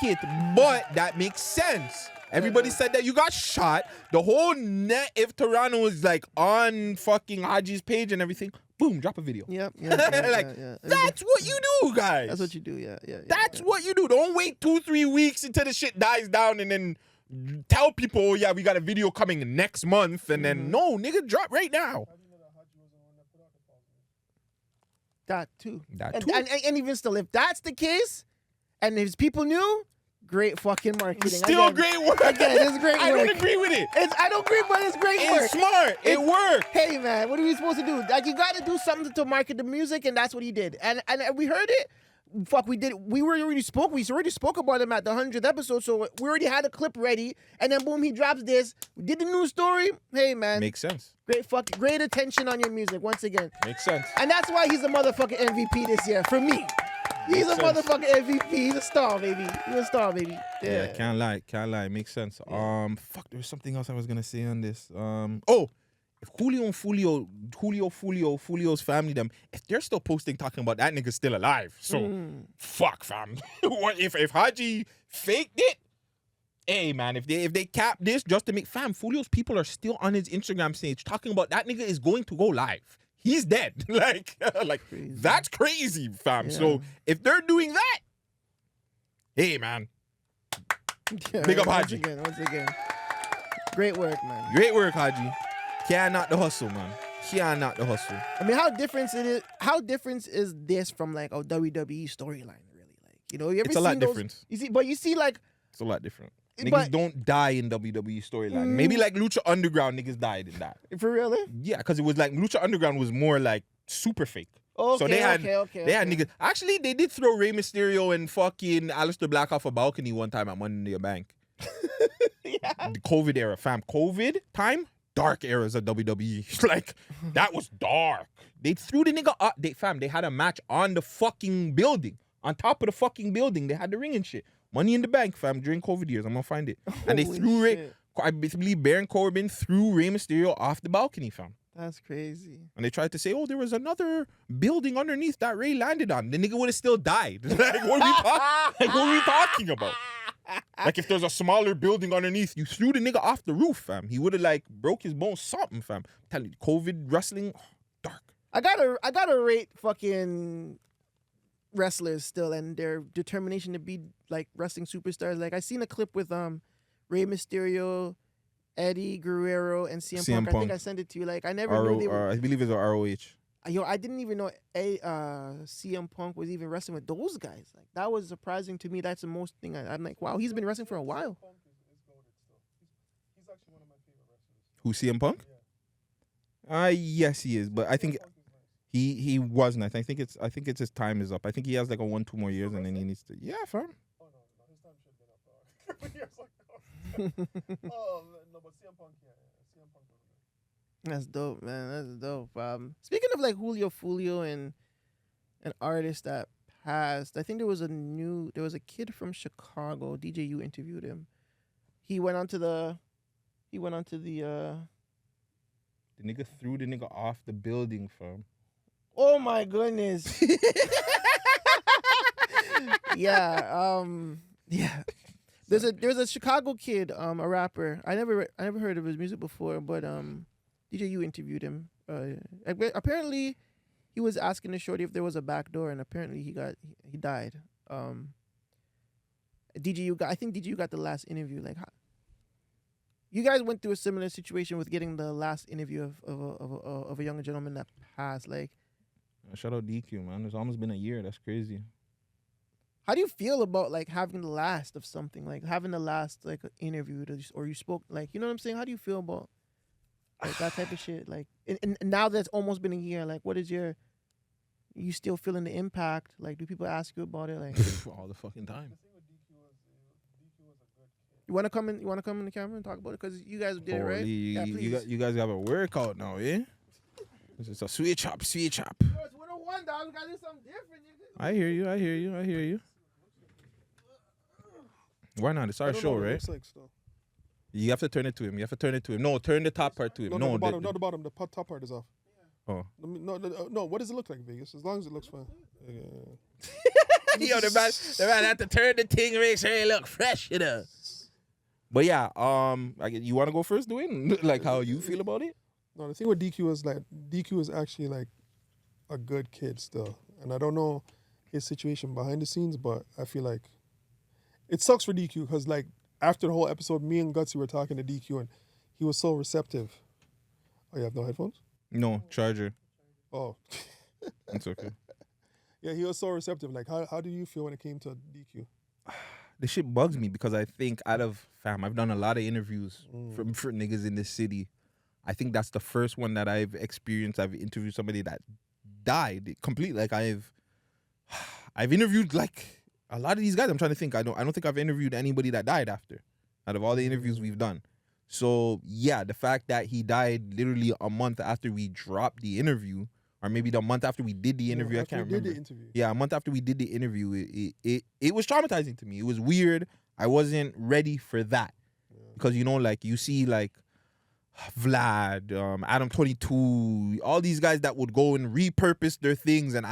it, but that makes sense. Everybody said that you got shot. The whole net, if Toronto was like on fucking Haji's page and everything, boom, drop a video. Yep. That's what you do, guys. That's what you do. Yeah. That's what you do. Don't wait 2-3 weeks until the shit dies down and then tell people, oh yeah, we got a video coming next month, and then no, nigga, drop right now. That too. That And even still, if that's the case, and his people knew, great fucking marketing. Still great work. Again, it's great work. I don't agree with it. I don't agree, but it's great work. It's smart. It worked. Hey man, what are we supposed to do? Like, you got to do something to market the music, and that's what he did. And we heard it. Fuck, we did. We already spoke about him at the 100th episode, so we already had a clip ready. And then boom, he drops this. We did the news story. Hey man, Makes sense. great attention on your music once again. Makes sense. And that's why he's a motherfucking MVP this year for me. He's a motherfucking MVP. He's a star, baby. Yeah, can't lie. Makes sense. Yeah. Fuck, there was something else I was gonna say on this. If Julio and Fooio's family, them, if they're still posting talking about that nigga still alive, so fuck, fam. What if Haji faked it? Hey man, if they cap this just to make fam, Fooio's people are still on his Instagram page talking about that nigga is going to go live. He's dead. like Crazy. That's crazy, fam. Yeah. So if they're doing that, hey man, Yeah, big up Haji. Once again. Great work, man. Great work, Haji. Can't knock the hustle, man. Can't knock the hustle. I mean, how different is this from like a WWE storyline, really? Like, you know, you ever It's a lot seen those- different. You see like, It's a lot different. But- Niggas don't die in WWE storyline. Maybe like Lucha Underground niggas died in that. for real? Yeah, because it was like Lucha Underground was more like super fake. Okay, So they had okay. they had niggas. Actually, they did throw Rey Mysterio and fucking Aleister Black off a balcony one time at Money in the Bank. Yeah. The COVID era, fam. COVID time, dark eras of WWE. Like that was dark. They threw the nigga up. They had a match on the fucking building, on top of the fucking building. They had the ring and shit. Money in the Bank, fam. During COVID years, I'm gonna find it. And they Holy threw shit. I believe Baron Corbin threw Rey Mysterio off the balcony, fam. That's crazy. And they tried to say, oh, there was another building underneath that Ray landed on. The nigga would have still died. Like, what are we talking about? Like, if there's a smaller building underneath, you threw the nigga off the roof, fam. He would have, like, broke his bones, something, fam. I'm telling you, COVID wrestling, dark. I gotta rate fucking wrestlers still and their determination to be like wrestling superstars. Like, I seen a clip with Rey Mysterio, Eddie Guerrero, and CM Punk. I think I sent it to you. Like, I never knew they were. I believe it's a ROH. I didn't even know CM Punk was even wrestling with those guys. Like, that was surprising to me. That's the most thing. I'm like, wow, he's been wrestling for a while. He's actually one of my favorite wrestlers. Who, CM Punk? Yeah. Yes, he is. But I think he wasn't. I think it's his time is up. I think he has like a 1-2 more years and then he needs to. Yeah, fam. Oh no, his time should have been up. Years ago. Oh no, but CM Punk, yeah. CM Punk. That's dope, man. That's dope. Speaking of like Julio Fooiio and an artist that passed, I think there was a kid from Chicago. DJU interviewed him. He went onto the The nigga threw the nigga off the building, fam. Oh my goodness. Yeah. Yeah. There's a Chicago kid, a rapper. I never heard of his music before, but DJU interviewed him. Apparently, he was asking the shorty if there was a back door, and apparently he died. I think DJU got the last interview. Like, you guys went through a similar situation with getting the last interview of a younger gentleman that passed. Like, Shout out DQ, man. It's almost been a year. That's crazy. how do you feel about like having the last of something, like having the last like interview or you spoke, like, you know what I'm saying? How do you feel about like that type of shit? Like, and now that's almost been a year. Like, what is you still feeling the impact? Like, do people ask you about it? Like, All the fucking time. The thing with DQ was a good kid. you want to come in the camera and talk about it because you guys did it, right? Holy, Yeah, please. you guys have a workout now, eh? This is a sweet chop. It's 101, dog. We gotta do something different. I hear you. Why not? It's I our don't know show, what it right? looks like still. You have to turn it to him. No, turn the top part to him. No, the bottom. No, the bottom. The top part is off. Oh. No. What does it look like, Vegas? As long as it looks fine. Yeah. Yo, the man had to turn the thing, make sure it look fresh, you know. But yeah, you want to go first, Dwayne? Like how you feel about it? No, the thing with DQ is like DQ is actually like a good kid still, and I don't know his situation behind the scenes, but I feel like it sucks for DQ because like after the whole episode, me and Gutsy were talking to DQ, and he was so receptive. Oh, you have no headphones? No, charger. Oh, It's okay. yeah, he was so receptive. Like, how do you feel when it came to DQ? This shit bugs me because I think I've done a lot of interviews for niggas in this city. I think that's the first one that I've experienced. I've interviewed somebody that died completely. Like I've interviewed like a lot of these guys. I'm trying to think. I don't think I've interviewed anybody that died after, out of all the interviews we've done. So yeah, the fact that he died literally a month after we dropped the interview, or maybe the month after we did the interview, I can't remember. Yeah, a month after we did the interview, it was traumatizing to me. It was weird. I wasn't ready for that because like you see like Vlad, Adam 22, all these guys that would go and repurpose their things, and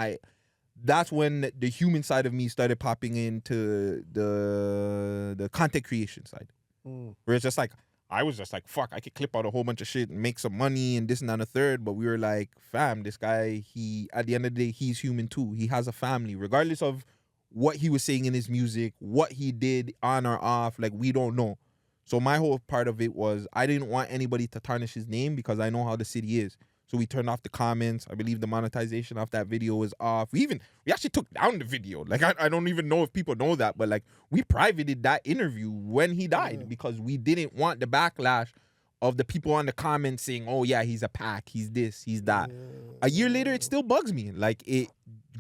that's when the human side of me started popping into the content creation side, where it's just like I was just like, fuck, I could clip out a whole bunch of shit and make some money and this and that and the third, but we were like, fam, this guy, at the end of the day, he's human too. He has a family, regardless of what he was saying in his music, what he did on or off, like we don't know. So my whole part of it was I didn't want anybody to tarnish his name because I know how the city is. So we turned off the comments. I believe the monetization off that video is off. We actually took down the video. Like I don't even know if people know that, but like we privated that interview when he died because we didn't want the backlash of the people on the comments saying, "Oh yeah, he's a pack, he's this, he's that." A year later, it still bugs me. Like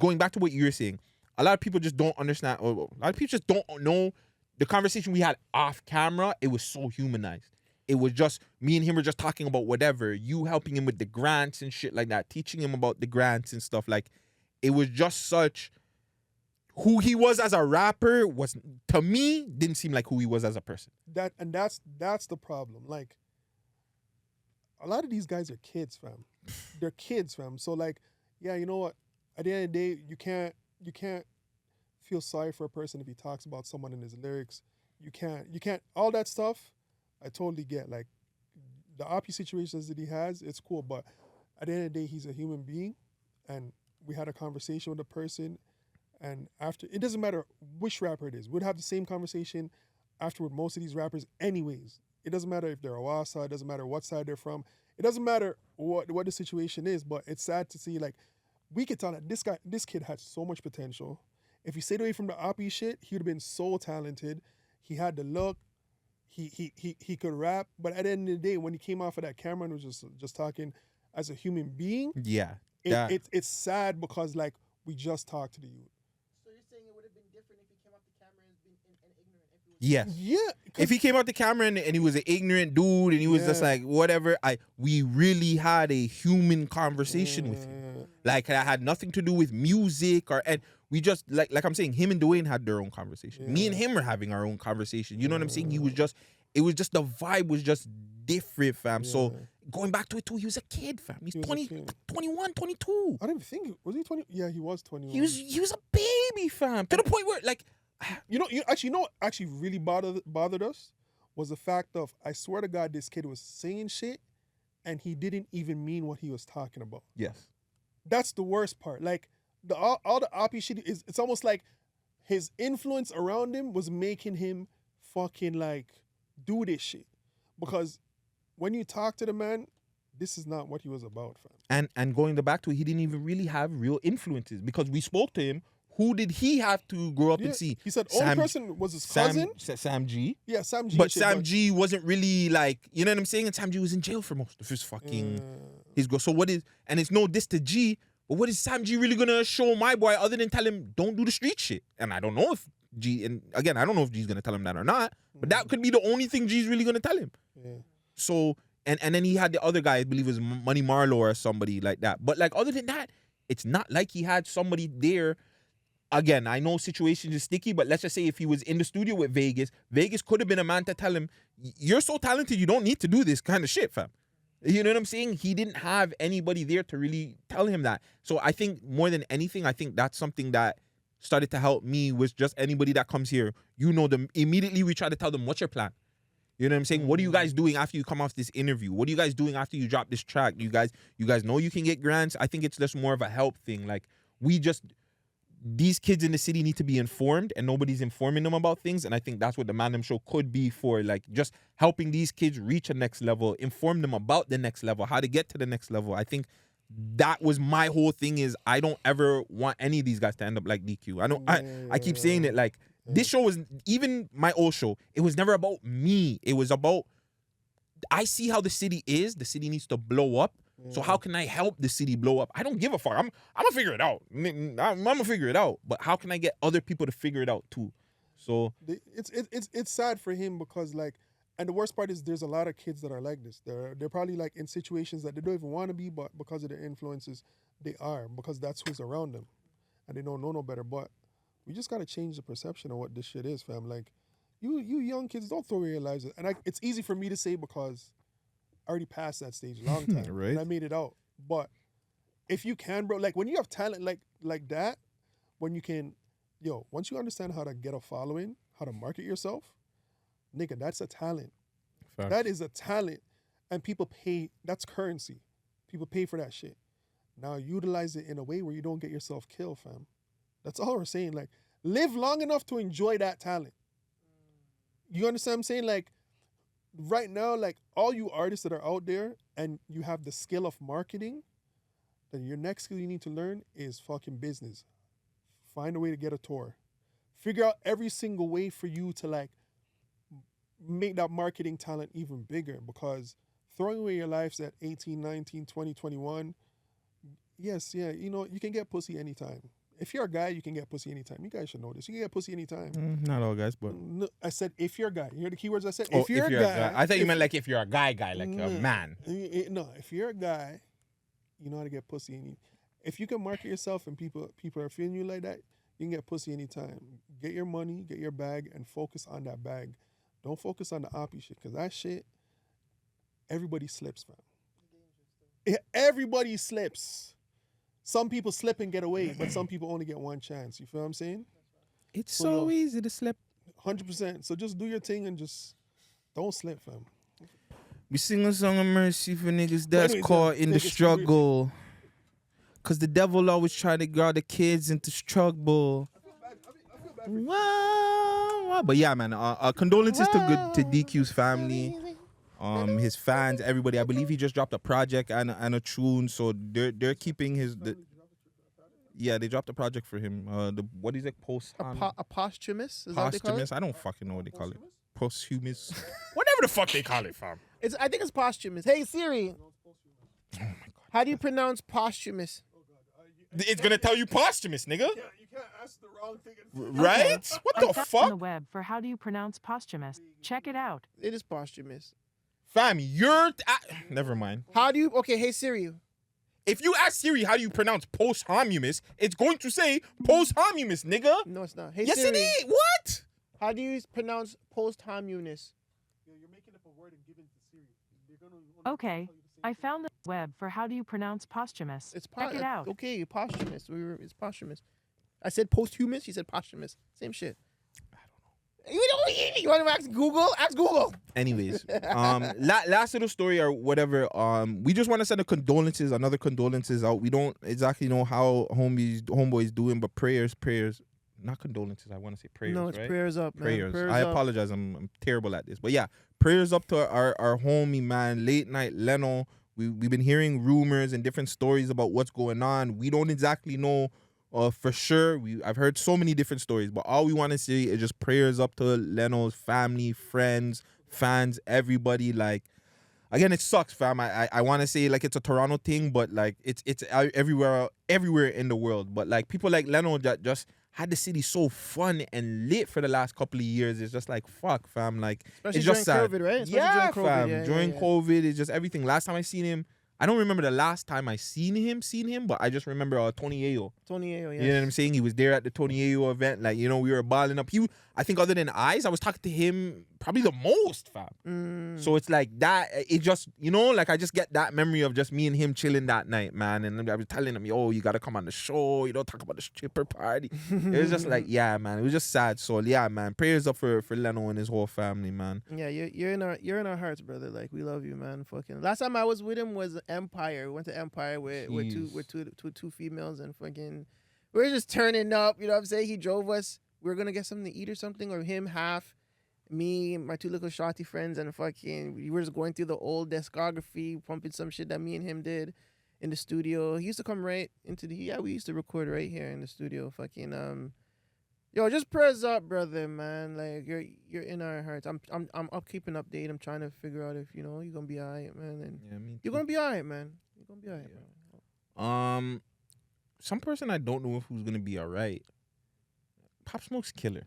going back to what you were saying, a lot of people just don't understand. Or a lot of people just don't know the conversation we had off camera. It was so humanized. It was just me and him were just talking about whatever, you helping him with the grants and shit like that, teaching him about the grants and stuff. Like, it was just such who he was as a rapper was, to me, didn't seem like who he was as a person. That's the problem. Like, a lot of these guys are kids, fam. They're kids, fam. So like, yeah, you know what? At the end of the day, you can't feel sorry for a person if he talks about someone in his lyrics. You can't all that stuff. I totally get, like, the RP situations that he has, it's cool, but at the end of the day, he's a human being, and we had a conversation with a person, and after, it doesn't matter which rapper it is, we'd have the same conversation after with most of these rappers anyways. It doesn't matter if they're a wild side, it doesn't matter what side they're from, it doesn't matter what the situation is, but it's sad to see, like, we could tell that this kid had so much potential. If he stayed away from the RP shit, he would have been so talented. He had the look. He could rap, but at the end of the day, when he came off of that camera and was just talking as a human being, it's sad because like we just talked to the youth. So you're saying it would have been different if he came off the camera and been ignorant? Yes. Yeah. If he came out the camera and he was an ignorant dude and he was just like whatever, we really had a human conversation with him. Like that had nothing to do with music and we just like I'm saying, him and Dwayne had their own conversation. Me and him were having our own conversation. You know what I'm saying? It was just the vibe was just different, fam. So going back to it too, he was a kid, fam. He's 21, 22. I didn't think was he 20? Yeah, he was 21. He was a baby, fam. To the point where like you know what actually really bothered us was the fact of, I swear to God, this kid was saying shit and he didn't even mean what he was talking about. Yes. That's the worst part. Like all the Oppie shit is, it's almost like his influence around him was making him fucking like do this shit. Because when you talk to the man, this is not what he was about, fam. And going back to it, he didn't even really have real influences because we spoke to him. Who did he have to grow up and see? He said only person was his cousin. Sam G. Yeah, Sam G. But Sam G wasn't really like, you know what I'm saying? And Sam G was in jail for most of his fucking his go. So what is, and it's no diss to G, but what is Sam G really gonna show my boy other than tell him don't do the street shit? And I don't know if G, and again, I don't know if G's gonna tell him that or not, but that could be the only thing G's really gonna tell him. Yeah. So and then he had the other guy, I believe it was Money Marlowe or somebody like that. But like other than that, it's not like he had somebody there. Again, I know situations is sticky, but let's just say if he was in the studio with Vegas could have been a man to tell him, you're so talented, you don't need to do this kind of shit, fam. You know what I'm saying? He didn't have anybody there to really tell him that. So I think more than anything, I think that's something that started to help me was just anybody that comes here, you know them. Immediately we try to tell them, what's your plan? You know what I'm saying? What are you guys doing after you come off this interview? What are you guys doing after you drop this track? You guys know you can get grants. I think it's just more of a help thing. Like these kids in the city need to be informed, and nobody's informing them about things. And I think that's what the Man Them Show could be for, like just helping these kids reach a next level, inform them about the next level, how to get to the next level. I think that was my whole thing. Is I don't ever want any of these guys to end up like DQ. I keep saying it, like this show was, even my old show, it was never about me. It was about, I see how the city is. The city needs to blow up. So how can I help the city blow up? I don't give a fuck. I'm gonna figure it out. I'm gonna figure it out. But how can I get other people to figure it out too? So it's sad for him because like, and the worst part is there's a lot of kids that are like this. They're probably like in situations that they don't even want to be, but because of their influences, they are, because that's who's around them, and they don't know no better. But we just gotta change the perception of what this shit is, fam. Like, you young kids, don't throw away your lives. And it's easy for me to say because I already passed that stage a long time, right? And I made it out. But if you can, bro, like when you have talent like that, when you can, once you understand how to get a following, how to market yourself, nigga, that's a talent. Facts. That is a talent, and people pay. That's currency. People pay for that shit. Now utilize it in a way where you don't get yourself killed, fam. That's all we're saying. Like, live long enough to enjoy that talent. You understand what I'm saying? Like, right now, like all you artists that are out there and you have the skill of marketing, then your next skill you need to learn is fucking business. Find a way to get a tour. Figure out every single way for you to like make that marketing talent even bigger, because throwing away your lives at 18, 19, 20, 21, yes, yeah, you can get pussy anytime. If you're a guy, you can get pussy anytime. You guys should know this. You can get pussy anytime. Not all guys, but No, I said if you're a guy. You hear the keywords I said? oh, if you're a guy. I thought you meant like if you're a guy, like a man. No, if you're a guy, you know how to get pussy. If you can market yourself and people are feeling you like that, you can get pussy anytime. Get your money, get your bag, and focus on that bag. Don't focus on the oppie shit, because that shit, everybody slips, fam. Everybody slips. Some people slip and get away, but some people only get one chance. You feel what I'm saying? It's so easy to slip. 100%. So just do your thing and just don't slip, fam. We sing a song of mercy for niggas that's Anyways, caught in the niggas struggle. Cause the devil always try to grab the kids into struggle. Wow. But yeah, man, condolences to DQ's family, his fans, everybody. I believe he just dropped a project and a tune, so they're keeping yeah, they dropped a project for him. What is it? A posthumous? Is that what they call Posthumous? it? I don't fucking know what they call it. Posthumous. Whatever the fuck they call it, fam. I think it's posthumous. Hey Siri, Oh my god. how do you pronounce posthumous? It's gonna tell you posthumous, nigga. Yeah, you can't ask the wrong thing. Right? What the On the fuck? web for how do you pronounce posthumous. Check it out. It is posthumous. Fam, never mind. How do you? Okay, hey Siri. If you ask Siri how do you pronounce posthumous, it's going to say posthumous, nigga. No, it's not. Hey Yes, Siri. it is. What? How do you pronounce posthumous? You're making up a word and giving it to Siri. They're gonna Okay, I found the web for how do you pronounce posthumous. It's Check it out. Okay, posthumous. It's posthumous. I said posthumous. He said posthumous. Same shit. I don't know. You want to ask Google? Ask Google. Anyways, last little story or whatever. We just want to send another condolences out. We don't exactly know how homeboy's doing, but prayers. Not condolences. I want to say prayers. No, it's right? prayers up, man. Prayers. Prayers I up. apologize. I'm terrible at this, but yeah, prayers up to our homie, man. Late night Leno. We've been hearing rumors and different stories about what's going on. We don't exactly know for sure. I've heard so many different stories, but all we want to say is just prayers up to Leno's family, friends, fans, everybody. Like, again, it sucks, fam. I want to say like it's a Toronto thing, but like it's everywhere in the world. But like people like Leno that just had the city so fun and lit for the last couple of years. It's just like, fuck, fam. Like, Especially it's just during sad. COVID, right? Especially Yeah, during COVID. fam. Yeah, during yeah. COVID, it's just everything. Last time I seen him, I don't remember the last time I seen him, but I just remember Tony Ayo. Tony Ayo, yes. You know what I'm saying? He was there at the Tony Ayo event. Like, you know, we were balling up. I think other than Eyes, I was talking to him probably the most, fam. So it's like that. It just, you know, like I just get that memory of just me and him chilling that night, man. And I was telling him, yo, you got to come on the show. You know, talk about the stripper party. It was just like, yeah, man. It was just sad. So, yeah, man. Prayers up for Leno and his whole family, man. Yeah, you're in our hearts, brother. Like, we love you, man. Fucking last time I was with him was Empire. We went to Empire with two females and fucking we were just turning up. You know what I'm saying? He drove us. We were gonna get something to eat or something, or him half, me, my two little shorty friends, and fucking we were just going through the old discography, pumping some shit that me and him did in the studio. He used to come right into we used to record right here in the studio. Fucking yo, just press up, brother, man. Like you're in our hearts. I'm up keeping update. I'm trying to figure out if you're gonna be alright, man. And Yeah, me you're gonna be alright, man. You're gonna be alright, man. Some person I don't know who's gonna be alright. Pop Smoke's killer.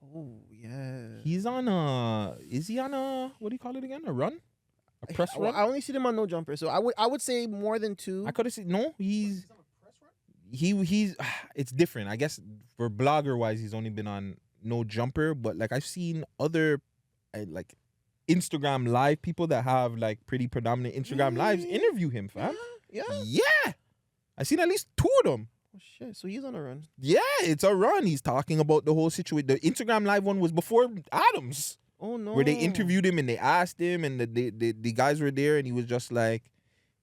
Oh yeah. He's on is he on what do you call it again? A run? A press run? I only see him on No Jumper, so I would say more than 2. I could have said no. He's it's different. I guess for blogger wise, he's only been on No Jumper, but like I've seen other like Instagram live people that have like pretty predominant Instagram lives interview him, fam. Yeah. I've seen at least 2 of them. Oh shit! So he's on a run. Yeah, it's a run. He's talking about the whole situation. The Instagram live one was before Adams. Oh no! Where they interviewed him and they asked him, and the guys were there, and he was just like,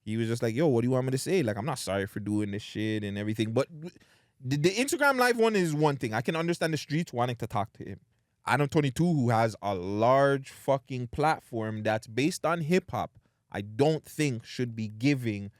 yo, what do you want me to say? Like, I'm not sorry for doing this shit and everything. But the Instagram live one is one thing. I can understand the streets wanting to talk to him. Adam 22, who has a large fucking platform that's based on hip hop, I don't think should be giving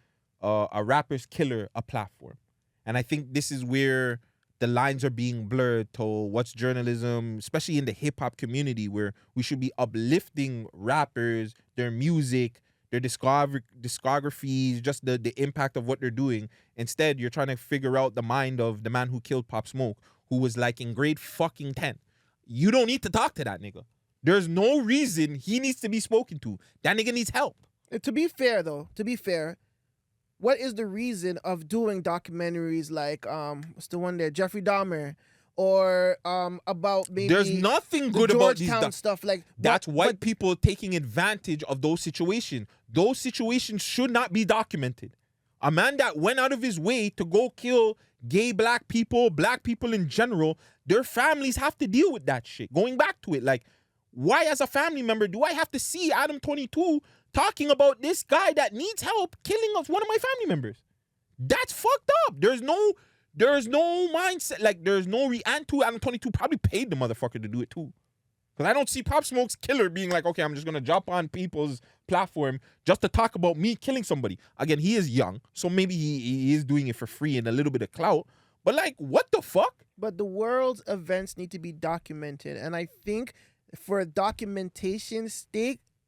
a rapper's killer a platform. And I think this is where the lines are being blurred to what's journalism, especially in the hip hop community, where we should be uplifting rappers, their music, their discographies, just the impact of what they're doing. Instead, you're trying to figure out the mind of the man who killed Pop Smoke, who was like in grade fucking 10. You don't need to talk to that nigga. There's no reason he needs to be spoken to. That nigga needs help. To be fair, what is the reason of doing documentaries like what's the one there, Jeffrey Dahmer, or about maybe there's nothing good the about these Georgetown stuff like that's white people taking advantage of those situations. Those situations should not be documented. A man that went out of his way to go kill gay black people in general, their families have to deal with that shit. Going back to it, like, why as a family member do I have to see Adam 22 talking about this guy that needs help killing of one of my family members? That's fucked up. There's no mindset. Like, there's no and Adam 22 probably paid the motherfucker to do it too. Because I don't see Pop Smoke's killer being like, okay, I'm just going to jump on people's platform just to talk about me killing somebody. Again, he is young, so maybe he is doing it for free and a little bit of clout. But like, what the fuck? But the world's events need to be documented. And I think for documentation's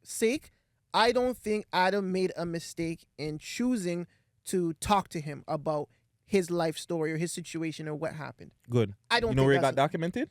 sake, I don't think Adam made a mistake in choosing to talk to him about his life story or his situation or what happened. Good. I don't You know think where it that's got documented?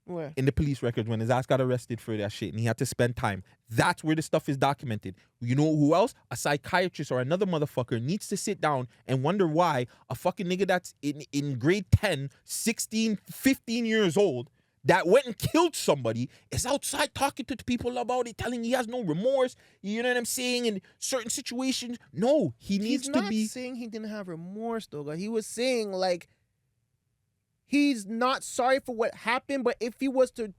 Where? In the police records when his ass got arrested for that shit and he had to spend time. That's where the stuff is documented. You know who else? A psychiatrist or another motherfucker needs to sit down and wonder why a fucking nigga that's in grade 10, 16, 15 years old that went and killed somebody is outside talking to people about it, telling he has no remorse. You know what I'm saying? In certain situations, no, he needs to be. He's not saying he didn't have remorse, though. He was saying, like, he's not sorry for what happened, but if he was to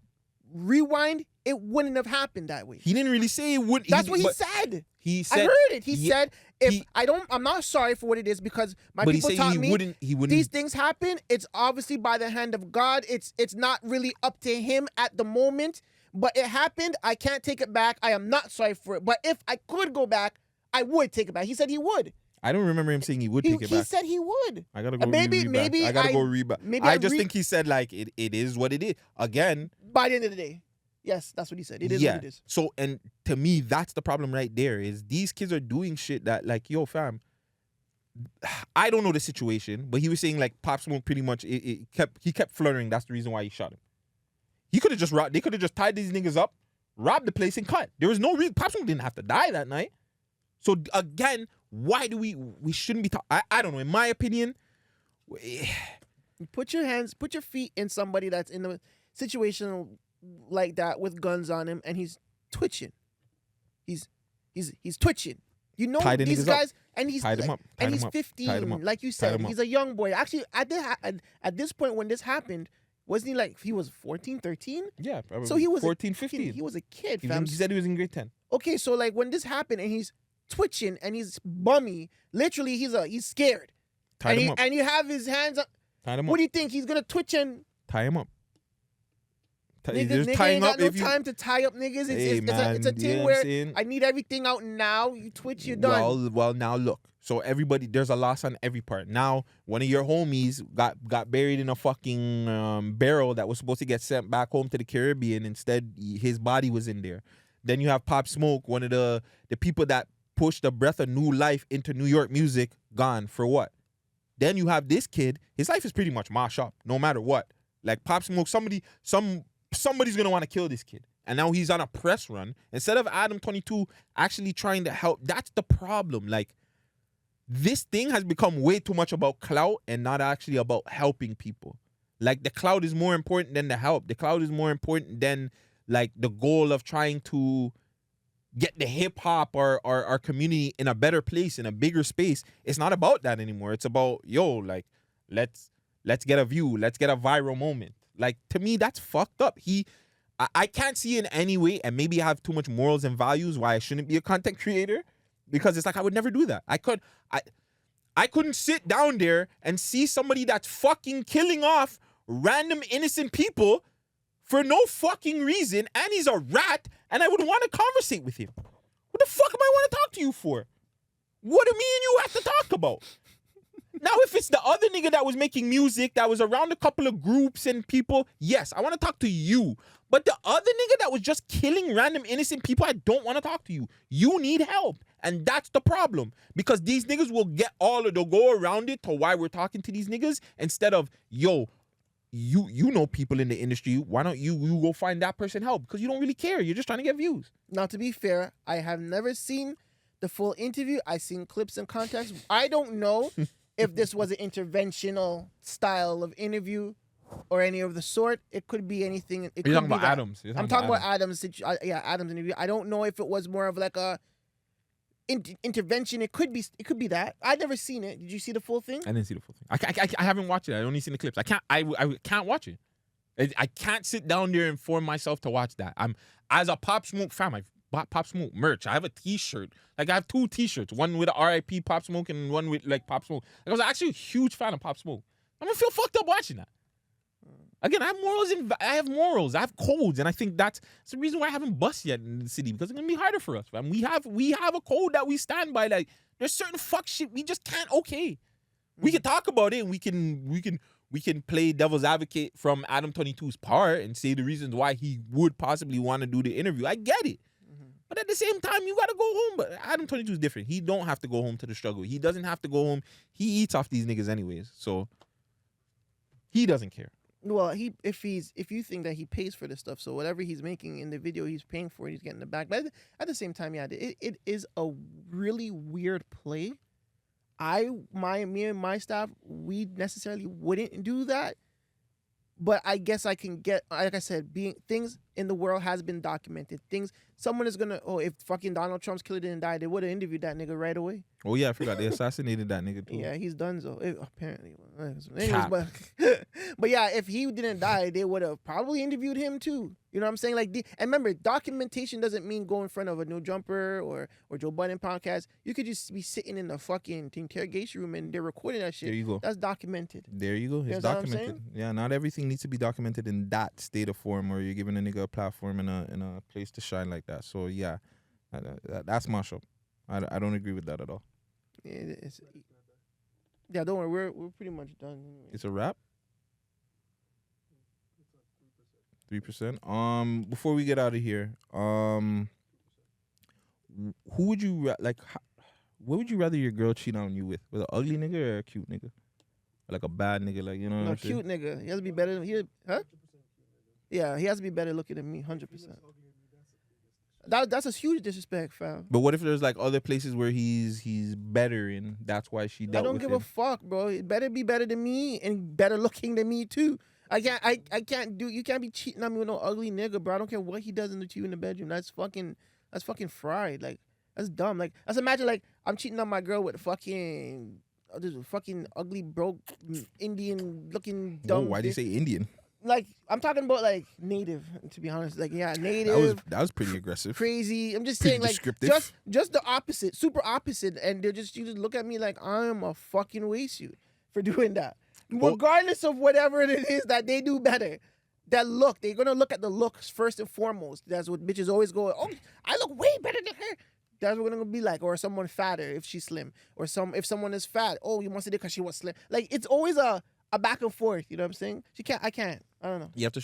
rewind, it wouldn't have happened that way. He didn't really say it would. That's what he said. He said, I heard it. He said, I'm not sorry for what it is because my people taught me he wouldn't. These things happen. It's obviously by the hand of God. It's not really up to him at the moment, but it happened. I can't take it back. I am not sorry for it. But if I could go back, I would take it back. He said he would. I don't remember him saying he would take it back. He said he would. I gotta go maybe I gotta go read back. I just think he said like it is what it is. Again, by the end of the day. Yes, that's what he said. It is what it is. So, and to me, that's the problem right there is these kids are doing shit that like, yo, fam, I don't know the situation, but he was saying like Pop Smoke pretty much he kept flirting. That's the reason why he shot him. He could have just they could have just tied these niggas up, robbed the place and cut. There was no reason. Pop Smoke didn't have to die that night. So again, why do we shouldn't be I don't know. In my opinion, Put your feet in somebody that's in a situation like that with guns on him, and he's twitching. He's twitching. You know Tie the these niggas up. guys, and he's Tied him up. Tied and him he's up. Tied him 15, up. like you Tied said. him up. He's a young boy. Actually, at this point when this happened, wasn't he like he was 14, 13? Yeah, probably. So he was 14, 15. He was a kid, He fam. said he was in grade 10. Okay, so like when this happened and he's twitching and he's bummy, literally he's scared. Tied him up. And you have his hands up. Tied him What up. do you think? He's gonna twitch and Tie him up. nigga ain't got no time to tie up niggas. It's a thing where I need everything out now. You twitch, you're done. Well, now look. So everybody, there's a loss on every part. Now, one of your homies got buried in a fucking barrel that was supposed to get sent back home to the Caribbean. Instead, his body was in there. Then you have Pop Smoke, one of the people that pushed a breath of new life into New York music, gone for what? Then you have this kid. His life is pretty much mash up, no matter what. Like Pop Smoke, somebody's gonna want to kill this kid. And now he's on a press run. Instead of Adam 22 actually trying to help, that's the problem. Like, this thing has become way too much about clout and not actually about helping people. Like, the clout is more important than the help. The clout is more important than, like, the goal of trying to get the hip-hop or our community in a better place, in a bigger space. It's not about that anymore. It's about, yo, like, let's get a view. Let's get a viral moment. Like, to me, that's fucked up. I can't see in any way, and maybe I have too much morals and values why I shouldn't be a content creator, because it's like I would never do that. I couldn't sit down there and see somebody that's fucking killing off random innocent people for no fucking reason, and he's a rat, and I would want to conversate with him. What the fuck am I want to talk to you for? What do me and you have to talk about? Now, if it's the other nigga that was making music, that was around a couple of groups and people, yes, I want to talk to you. But the other nigga that was just killing random innocent people, I don't want to talk to you. You need help. And that's the problem. Because these niggas will they'll go around it to why we're talking to these niggas instead of, yo, you know people in the industry. Why don't you go find that person help? Because you don't really care. You're just trying to get views. Now, to be fair, I have never seen the full interview. I've seen clips and context. I don't know if this was an interventional style of interview or any of the sort. It could be anything. You're talking about Adams. I'm talking about Adams. Adams interview. I don't know if it was more of like a intervention. It could be that. I've never seen it. Did you see the full thing? I didn't see the full thing. I haven't watched it. I only seen the clips. I can't watch it. I can't sit down there and form myself to watch that. I'm, as a Pop Smoke fan, I've bought Pop Smoke merch. I have a t-shirt. Like, I have 2 t-shirts. One with RIP Pop Smoke and one with, like, Pop Smoke. Like, I was actually a huge fan of Pop Smoke. I'm gonna feel fucked up watching that. Again, I have morals. I have codes, and I think that's the reason why I haven't bust yet in the city, because it's gonna be harder for us. Man. We have a code that we stand by. Like, there's certain fuck shit we just can't okay. We can talk about it, and we can play devil's advocate from Adam 22's part and say the reasons why he would possibly want to do the interview. I get it. But at the same time, you gotta go home. But Adam 22 is different. He don't have to go home to the struggle. He doesn't have to go home. He eats off these niggas anyways, so he doesn't care. Well, if you think that he pays for this stuff, so whatever he's making in the video, he's paying for it. He's getting it back. But at the same time, yeah, it is a really weird play. Me and my staff, we necessarily wouldn't do that. But I guess I can get, like I said, things in the world has been documented. Someone is gonna, if fucking Donald Trump's killer didn't die, they would have interviewed that nigga right away. Oh yeah, I forgot they assassinated that nigga too. Yeah, he's done so. Apparently. Anyways, but yeah, if he didn't die, they would have probably interviewed him too. You know what I'm saying? Like, and remember, documentation doesn't mean go in front of a No Jumper or Joe Budden podcast. You could just be sitting in the fucking interrogation room and they're recording that shit. There you go. That's documented. There you go. It's documented. Yeah, not everything needs to be documented in that state of form where you're giving a nigga a platform in a place to shine like that. So yeah, that's mashup. I don't agree with that at all. Yeah, don't worry. We're pretty much done. It's a wrap. 3%. Before we get out of here, who would you like? What would you rather your girl cheat on you with an ugly nigga or a cute nigga, like a bad nigga? Like, you know, no, cute nigga. He has to be better. Huh? Yeah, he has to be better looking than me. 100%. That's a huge disrespect, fam. But what if there's like other places where he's better and that's why she I dealt don't with give him? a fuck, bro. It better be better than me and better looking than me too. I can't do. You can't be cheating on me with no ugly nigga, bro. I don't care what he does to you in the bedroom. That's fucking fried. Like that's dumb. Like let's imagine like I'm cheating on my girl with fucking this fucking ugly broke Indian looking Whoa, dumb. why'd you say Indian? Like I'm talking about like native, to be honest. Like yeah, native. That was pretty aggressive. Crazy. I'm just Pretty saying, like, descriptive. just the opposite, super opposite, and you just look at me like I'm a fucking waste you for doing that, regardless of whatever it is that they do better. That look, they're gonna look at the looks first and foremost. That's what bitches always go. Oh, I look way better than her. That's what we're gonna be like, or someone fatter if she's slim, or if someone is fat. Oh, you must say it because she was slim. Like it's always a back and forth. You know what I'm saying? I can't. I don't know. You have to